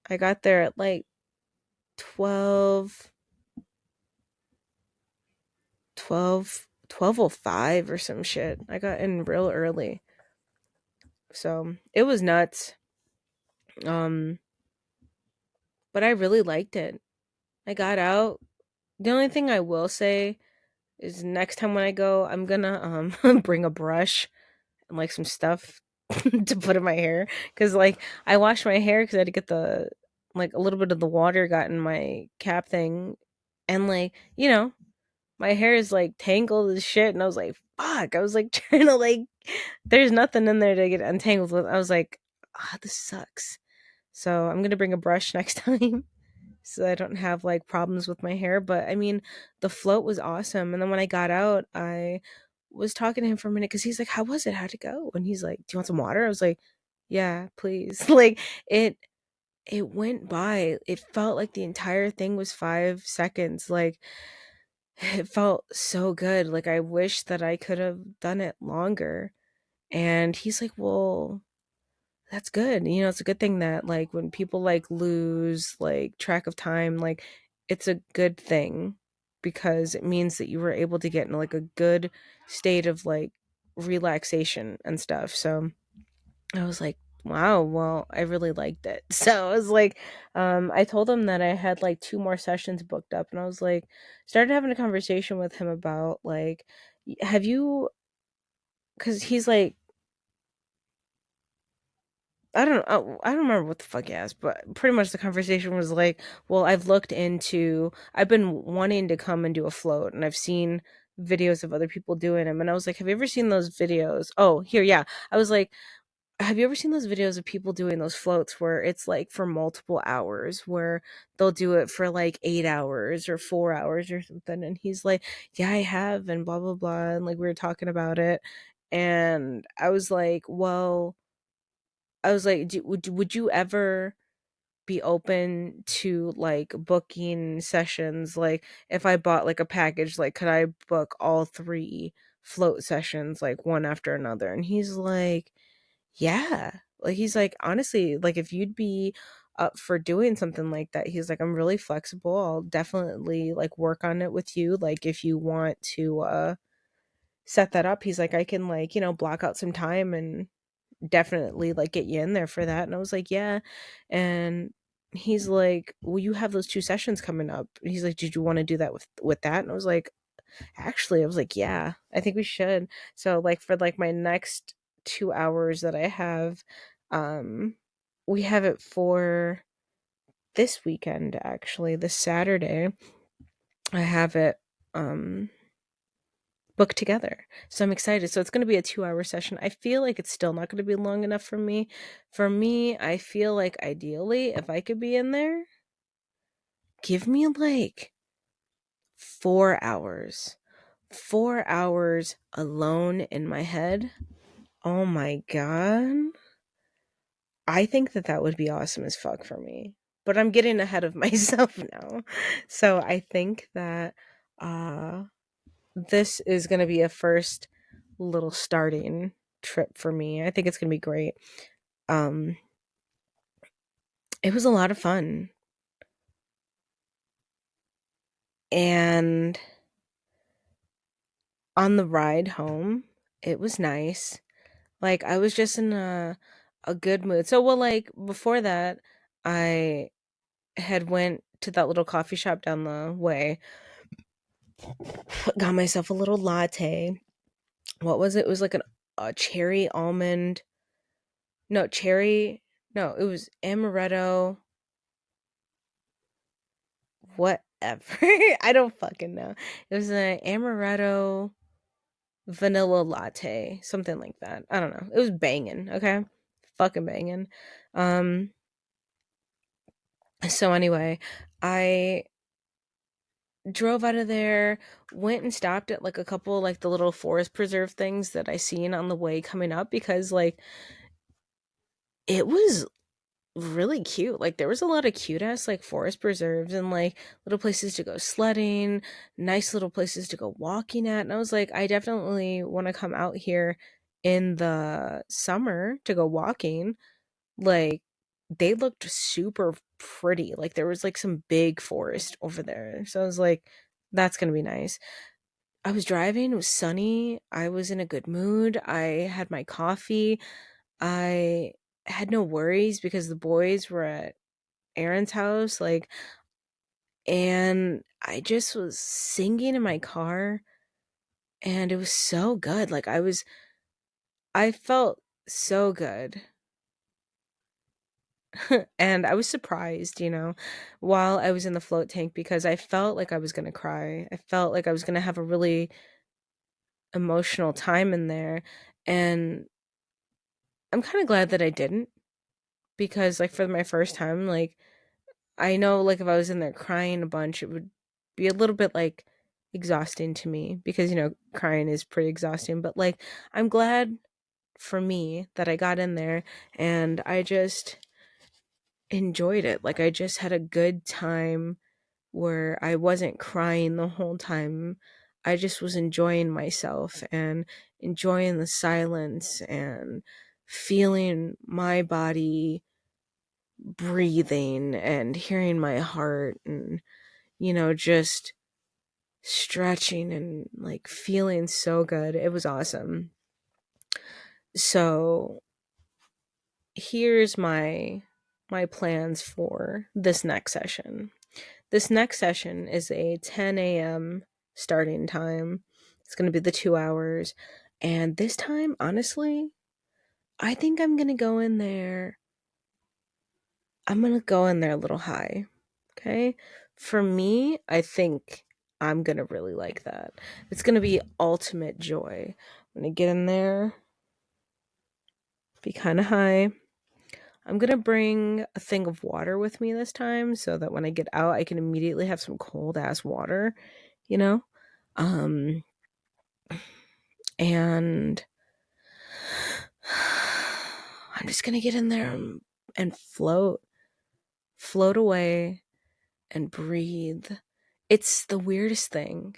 I got there at like 12, 12:05 or some shit. I got in real early. So it was nuts. Um, but I really liked it. I got out. The only thing I will say is next time when I go, I'm gonna bring a brush and like some stuff to put in my hair, cuz like I washed my hair cuz I had to get the like a little bit of the water got in my cap thing, and like, my hair is like tangled as shit, and I was like, fuck. I was like trying to like there's nothing in there to get untangled with. I was like, ah, this sucks. So I'm gonna bring a brush next time so I don't have like problems with my hair. But I mean, the float was awesome. And then when I got out, I was talking to him for a minute because he's like, how was it? How'd it go? And he's like, do you want some water? I was like, yeah, please. Like it it went by. It felt like the entire thing was 5 seconds. Like it felt so good. Like I wish that I could have done it longer. And he's like, well, that's good. It's a good thing that like when people like lose like track of time, like it's a good thing because it means that you were able to get in like a good state of like relaxation and stuff. So I was like, wow, well, I really liked it. So I was like, I told him that I had like two more sessions booked up, and I was like, started having a conversation with him about like, have you, because he's like, I don't remember what the fuck he asked, but pretty much the conversation was like, well, I've been wanting to come and do a float, and I've seen videos of other people doing them, and I was like, have you ever seen those videos? Oh, here, yeah. I was like, have you ever seen those videos of people doing those floats where it's like for multiple hours, where they'll do it for like 8 hours or 4 hours or something? And he's like, yeah, I have, and blah, blah, blah. And like we were talking about it. And I was like, well, would you ever be open to like booking sessions? Like if I bought like a package, like could I book all three float sessions like one after another? And he's like, yeah. Like he's like, honestly, like if you'd be up for doing something like that, he's like, I'm really flexible. I'll definitely like work on it with you. Like if you want to set that up. He's like, I can like, block out some time and definitely like get you in there for that. And I was like, yeah. And he's like, well, you have those 2 sessions coming up. And he's like, did you want to do that with that? And I was like, actually, I was like, yeah, I think we should. So like for like my next 2 hours that I have, um, we have it for this weekend, actually, this Saturday. I have it booked together. So I'm excited. So it's going to be a 2-hour session. I feel like it's still not going to be long enough for me. For me, I feel like ideally, if I could be in there, give me like 4 hours. 4 hours alone in my head. Oh my God. I think that that would be awesome as fuck for me. But I'm getting ahead of myself now. So I think that uh this is going to be a first little starting trip for me. I think it's going to be great. Um it was a lot of fun. And on the ride home, it was nice. Like I was just in a good mood. So well like before that, I had went to that little coffee shop down the way, got myself a little latte. What was it? It was like a cherry almond. No, cherry. No, it was amaretto. Whatever. I don't fucking know. It was an amaretto vanilla latte, something like that. I don't know. It was banging. Okay, fucking banging. Um. So anyway, I drove out of there, went and stopped at like a couple like the little forest preserve things that I seen on the way coming up because like it was really cute. Like there was a lot of cute ass like forest preserves and like little places to go sledding, nice little places to go walking at. And I was like, I definitely want to come out here in the summer to go walking. Like they looked super pretty. Like there was like some big forest over there. So I was like, that's gonna be nice. I was driving, it was sunny, I was in a good mood, I had my coffee, I had no worries because the boys were at Aaron's house, like, and I just was singing in my car, and it was so good, like, I felt so good. And I was surprised, while I was in the float tank because I felt like I was gonna cry. I felt like I was gonna have a really emotional time in there, and I'm kinda glad that I didn't because, like, for my first time, like, I know, like, if I was in there crying a bunch, it would be a little bit, like, exhausting to me because, crying is pretty exhausting, but, like, I'm glad for me that I got in there and I just enjoyed it. Like, I just had a good time where I wasn't crying the whole time. I just was enjoying myself and enjoying the silence and feeling my body breathing and hearing my heart and just stretching and like feeling so good. It was awesome. So here's my plans for this next session. This next session is a 10 a.m. starting time. It's going to be the 2 hours. And this time, honestly, I think I'm going to go in there a little high. Okay. For me, I think I'm going to really like that. It's going to be ultimate joy. I'm going to get in there, be kind of high. I'm going to bring a thing of water with me this time so that when I get out, I can immediately have some cold ass water, you know? Um, and I'm just going to get in there and float away and breathe. It's the weirdest thing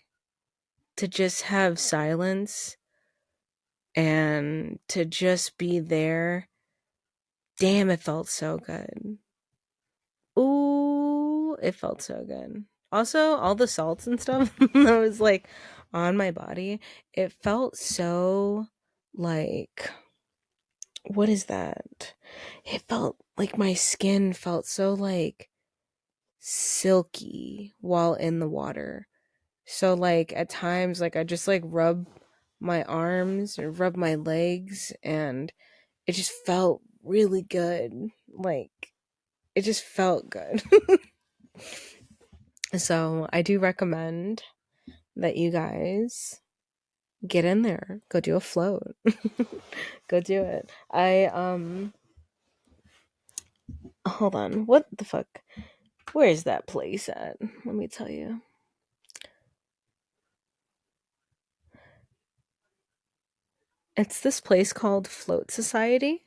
to just have silence and to just be there. Damn, it felt so good. Ooh, it felt so good. Also, all the salts and stuff that was like on my body, it felt so like, what is that? It felt like my skin felt so like silky while in the water. So like at times like I just like rub my arms or rub my legs, and it just felt really good. Like it just felt good. So I do recommend that you guys get in there, go do a float. Go do it. I hold on. What the fuck? Where is that place at? Let me tell you. It's this place called Float Society,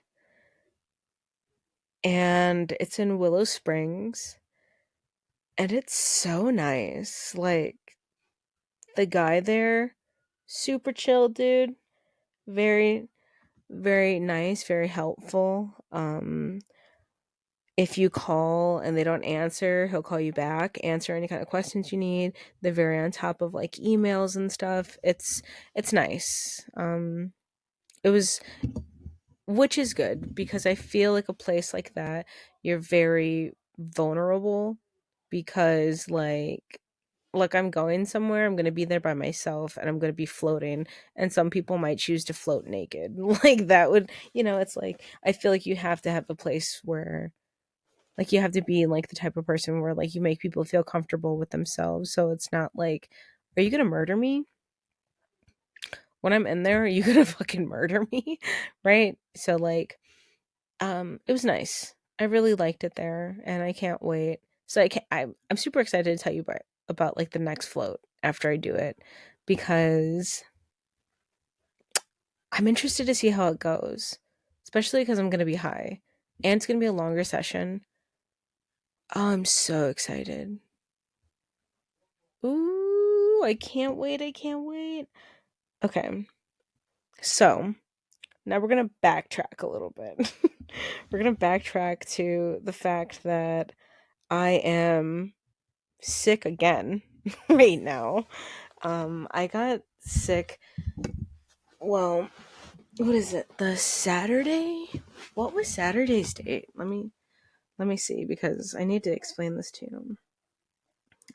and it's in Willow Springs, and it's so nice. Like the guy there, super chill dude. Very very nice, very helpful. If you call and they don't answer, he'll call you back, answer any kind of questions you need. They're very on top of like emails and stuff. It's nice. It was, which is good because I feel like a place like that, you're very vulnerable because like I'm going somewhere, I'm going to be there by myself and I'm going to be floating, and some people might choose to float naked. Like that would, it's like I feel like you have to have a place where like you have to be like the type of person where like you make people feel comfortable with themselves. So it's not like, are you going to murder me? When I'm in there, are you going to fucking murder me? Right? So like it was nice. I really liked it there, and I can't wait. So I'm super excited to tell you about like the next float after I do it, because I'm interested to see how it goes, especially because I'm going to be high and it's going to be a longer session. Oh, I'm so excited. Ooh, I can't wait. I can't wait. Okay. So, now we're going to backtrack a little bit. We're going to backtrack to the fact that I am sick again right now. I got sick. Well, what is it? The Saturday? What was Saturday's date? Let me see, because I need to explain this to you.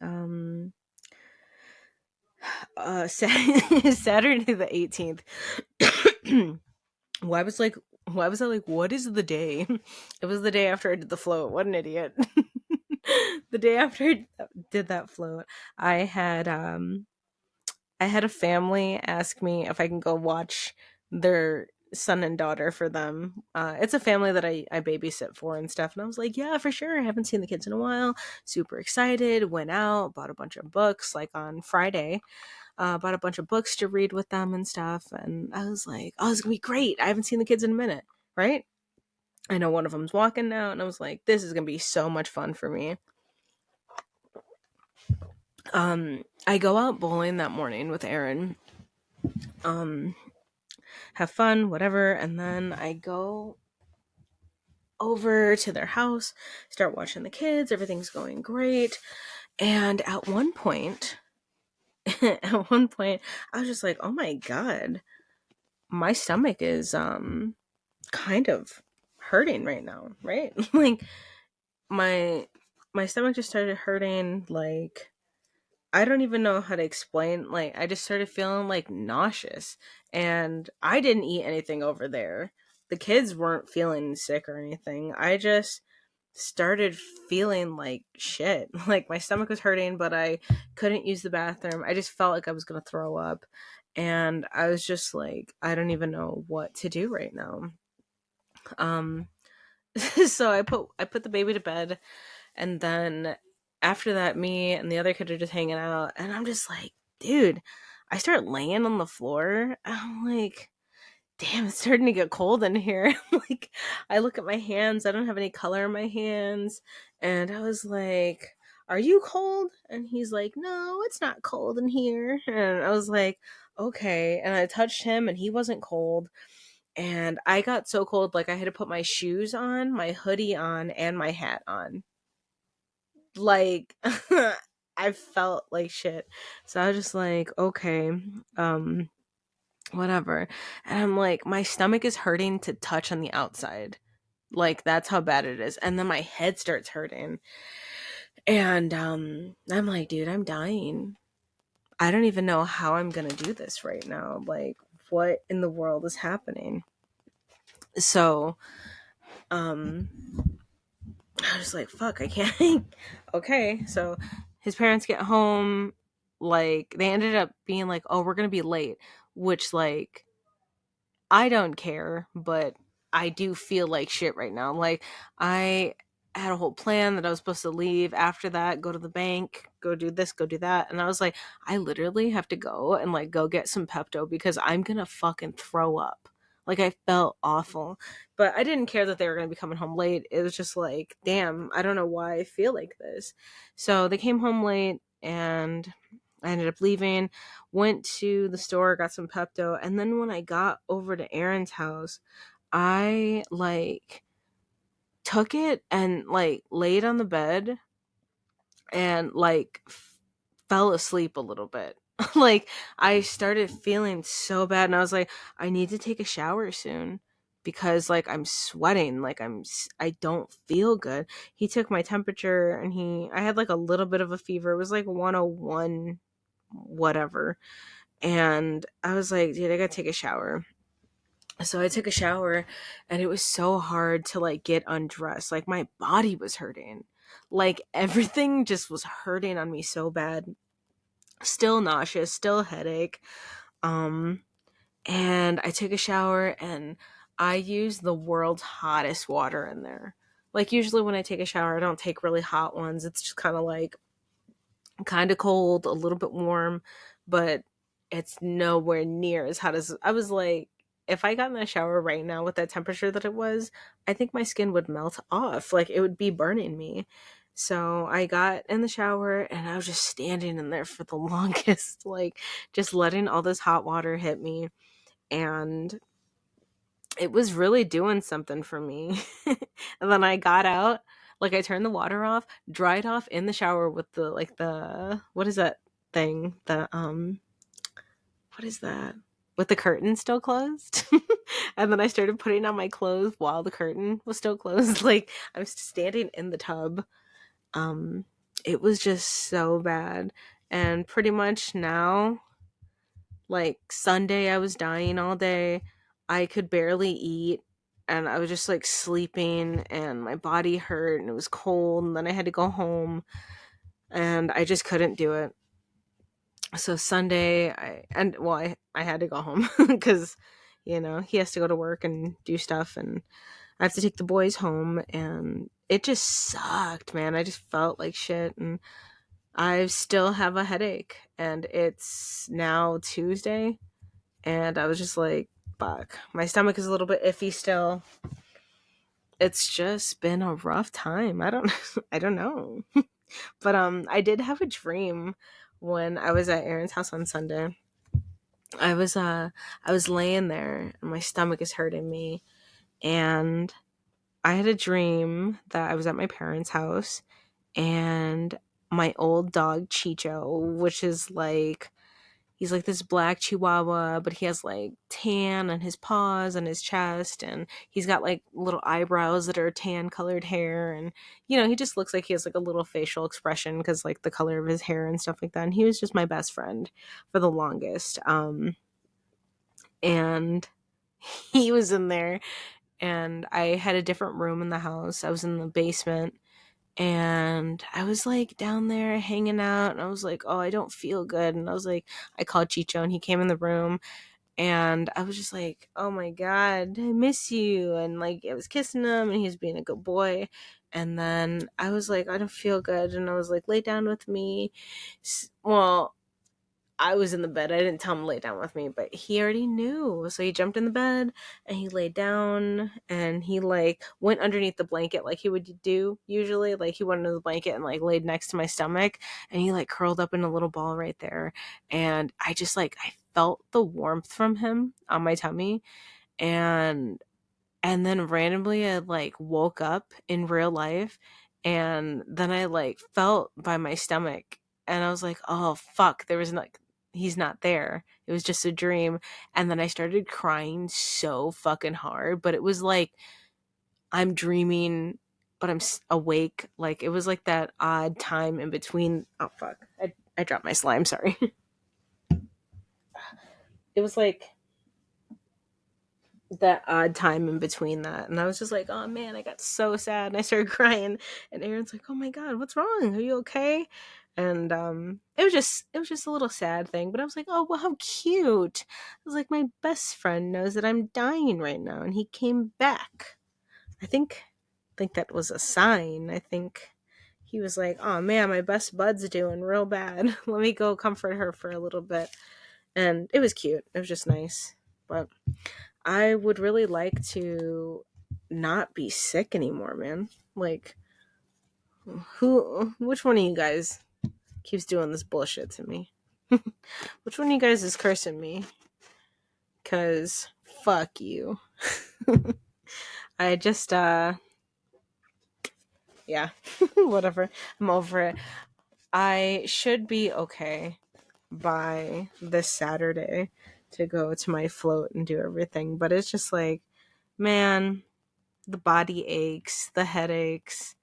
Um, Saturday the 18th. Why was like why was I like, what is the day? It was the day after I did the float. What an idiot. The day after I did that float, I had I had a family ask me if I can go watch their son and daughter for them. It's a family that I babysit for and stuff. And I was like, yeah, for sure. I haven't seen the kids in a while. Super excited. Went out, bought a bunch of books like on Friday. Bought a bunch of books to read with them and stuff. And I was like, oh, it's going to be great. I haven't seen the kids in a minute. Right? I know one of them's walking now. And I was like, this is going to be so much fun for me. I go out bowling that morning with Aaron. Have fun, whatever, and then I go over to their house, start watching the kids, everything's going great. And at one point, I was just like, "Oh my god, my stomach is kind of hurting right now," right? Like my my stomach just started hurting, like I don't even know how to explain. Like, I just started feeling like nauseous, and I didn't eat anything over there. The kids weren't feeling sick or anything. I just started feeling like shit. Like, my stomach was hurting, but I couldn't use the bathroom. I just felt like I was going to throw up. And I was just like, I don't even know what to do right now. Um, so I put the baby to bed, and then after that, me and the other kid are just hanging out, and I'm just like, dude, I start laying on the floor. I'm like, damn, it's starting to get cold in here. Like, I look at my hands, I don't have any color in my hands, and I was like, are you cold? And he's like, no, it's not cold in here. And I was like, okay. And I touched him, and he wasn't cold. And I got so cold, like I had to put my shoes on, my hoodie on, and my hat on. Like, I I felt like shit. So I was just like, okay, um, whatever. And I'm like, my stomach is hurting to touch on the outside. Like that's how bad it is. And then my head starts hurting. And I'm like, dude, I'm dying. I don't even know how I'm going to do this right now. Like what in the world is happening? So, um I was like, fuck, I can't. Okay. So his parents get home, like they ended up being like, "Oh, we're going to be late," which like I don't care, but I do feel like shit right now. Like I had a whole plan that I was supposed to leave after that, go to the bank, go do this, go do that. And I was like, I literally have to go and like go get some Pepto because I'm going to fucking throw up. Like I felt awful. But I didn't care that they were going to be coming home late. It was just like, damn, I don't know why I feel like this. So they came home late and I ended up leaving, went to the store, got some Pepto, and then when I got over to Aaron's house, I like took it and like laid on the bed and like fell asleep a little bit. Like I started feeling so bad and I was like, I need to take a shower soon because like I'm sweating, like I don't feel good. He took my temperature and I had like a little bit of a fever. It was like 101 whatever. And I was like, dude, I gotta take a shower. So I took a shower and it was so hard to like get undressed. Like my body was hurting. Like everything just was hurting on me so bad. Still nauseous, still headache. Um and I took a shower and I used the world's hottest water in there. Like usually when I take a shower, I don't take really hot ones. It's just kind of like kind of cold, a little bit warm, but it's nowhere near as hot as I was like, if I got in the shower right now with that temperature that it was, I think my skin would melt off. Like it would be burning me. So I got in the shower and I was just standing in there for the longest, like just letting all this hot water hit me. And it was really doing something for me. And then I got out, like I turned the water off, dried off in the shower with the like the what is that thing? The what is that? With the curtain still closed. And then I started putting on my clothes while the curtain was still closed. Like I'm standing in the tub. Um it was just so bad. And pretty much now like Sunday, I was dying all day. I could barely eat. And I was just like sleeping, and my body hurt, and it was cold. And then I had to go home, and I just couldn't do it. So Sunday, I had to go home because, he has to go to work and do stuff, and I have to take the boys home. And it just sucked, man. I just felt like shit. And I still have a headache, and it's now Tuesday. And I was just like, fuck. My stomach is a little bit iffy still. It's just been a rough time. I don't I don't know. But I did have a dream when I was at Aaron's house on Sunday. I was I was laying there and my stomach is hurting me, and I had a dream that I was at my parents' house, and my old dog Chicho, which is like he's like this black chihuahua, but he has like tan on his paws and his chest, and he's got like little eyebrows that are tan colored hair, and he just looks like he has like a little facial expression because like the color of his hair and stuff like that. And he was just my best friend for the longest. And he was in there, and I had a different room in the house. I was in the basement, and I was like down there hanging out, and I was like, oh, I don't feel good. And I was like, I called Chicho and he came in the room, and I was just like, oh my God, I miss you. And like I was kissing him and he was being a good boy. And then I was like, I don't feel good. And I was like, lay down with me. Well, I was in the bed. I didn't tell him to lay down with me, but he already knew. So he jumped in the bed and he laid down, and he like went underneath the blanket like he would do usually. Like he went under the blanket and like laid next to my stomach, and he like curled up in a little ball right there. And I just like I felt the warmth from him on my tummy, and then randomly I like woke up in real life, and then I like felt by my stomach, and I was like, oh fuck, there was like he's not there. It was just a dream. And then I started crying so fucking hard, but it was like I'm dreaming but I'm awake. Like it was like that odd time in between. Oh fuck. I dropped my slime, sorry. It was like that odd time in between that, and I was just like, oh man, I got so sad, and I started crying, and Aaron's like, oh my god, what's wrong, are you okay? And it was just a little sad thing, but I was like, oh well, how cute. I was like, my best friend knows that I'm dying right now and he came back. I think that was a sign. I think he was like, oh man, my best bud's doing real bad. Let me go comfort her for a little bit. And it was cute, it was just nice. But I would really like to not be sick anymore, man. Like, which one of you guys keeps doing this bullshit to me? Which one of you guys is cursing me? Cause fuck you. I just, yeah, whatever. I'm over it. I should be okay by this Saturday to go to my float and do everything, but it's just like, man, the body aches, the headaches.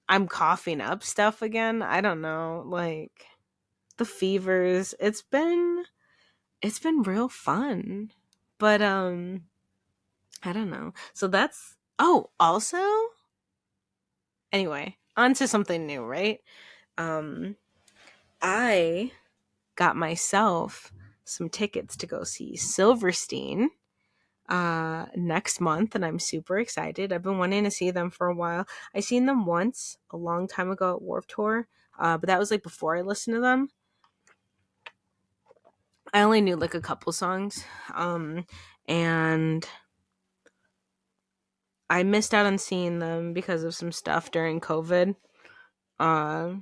I'm coughing up stuff again. I don't know, like the fevers. It's been real fun. But I don't know. So that's also anyway, on to something new, right? Um I got myself some tickets to go see Silverstein next month, and I'm super excited. I've been wanting to see them for a while. I seen them once a long time ago at Warped Tour, but that was like before I listened to them. I only knew like a couple songs, and I missed out on seeing them because of some stuff during COVID. Uh,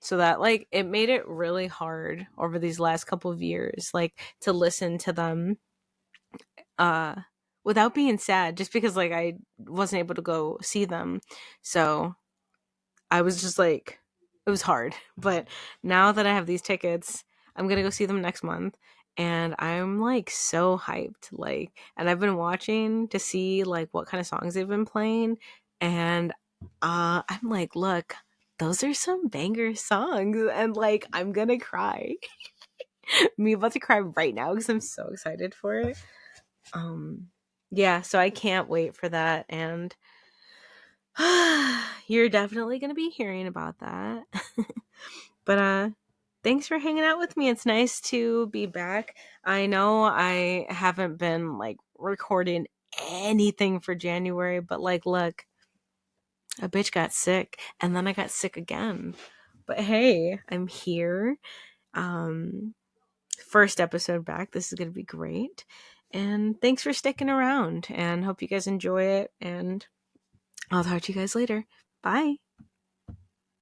so that like it made it really hard over these last couple of years, like to listen to them uh without being sad, just because like I wasn't able to go see them. So I was just like, it was hard. But now that I have these tickets, I'm gonna go see them next month, and I'm like so hyped. Like, and I've been watching to see like what kind of songs they've been playing, and I'm like, look, those are some banger songs, and like I'm gonna cry. Me about to cry right now because I'm so excited for it. Um, yeah, so I can't wait for that, and you're definitely going to be hearing about that. But thanks for hanging out with me. It's nice to be back. I know I haven't been like recording anything for January, but like look, a bitch got sick and then I got sick again. But hey, I'm here. Um First episode back. This is going to be great. And thanks for sticking around, and hope you guys enjoy it, and I'll talk to you guys later. Bye.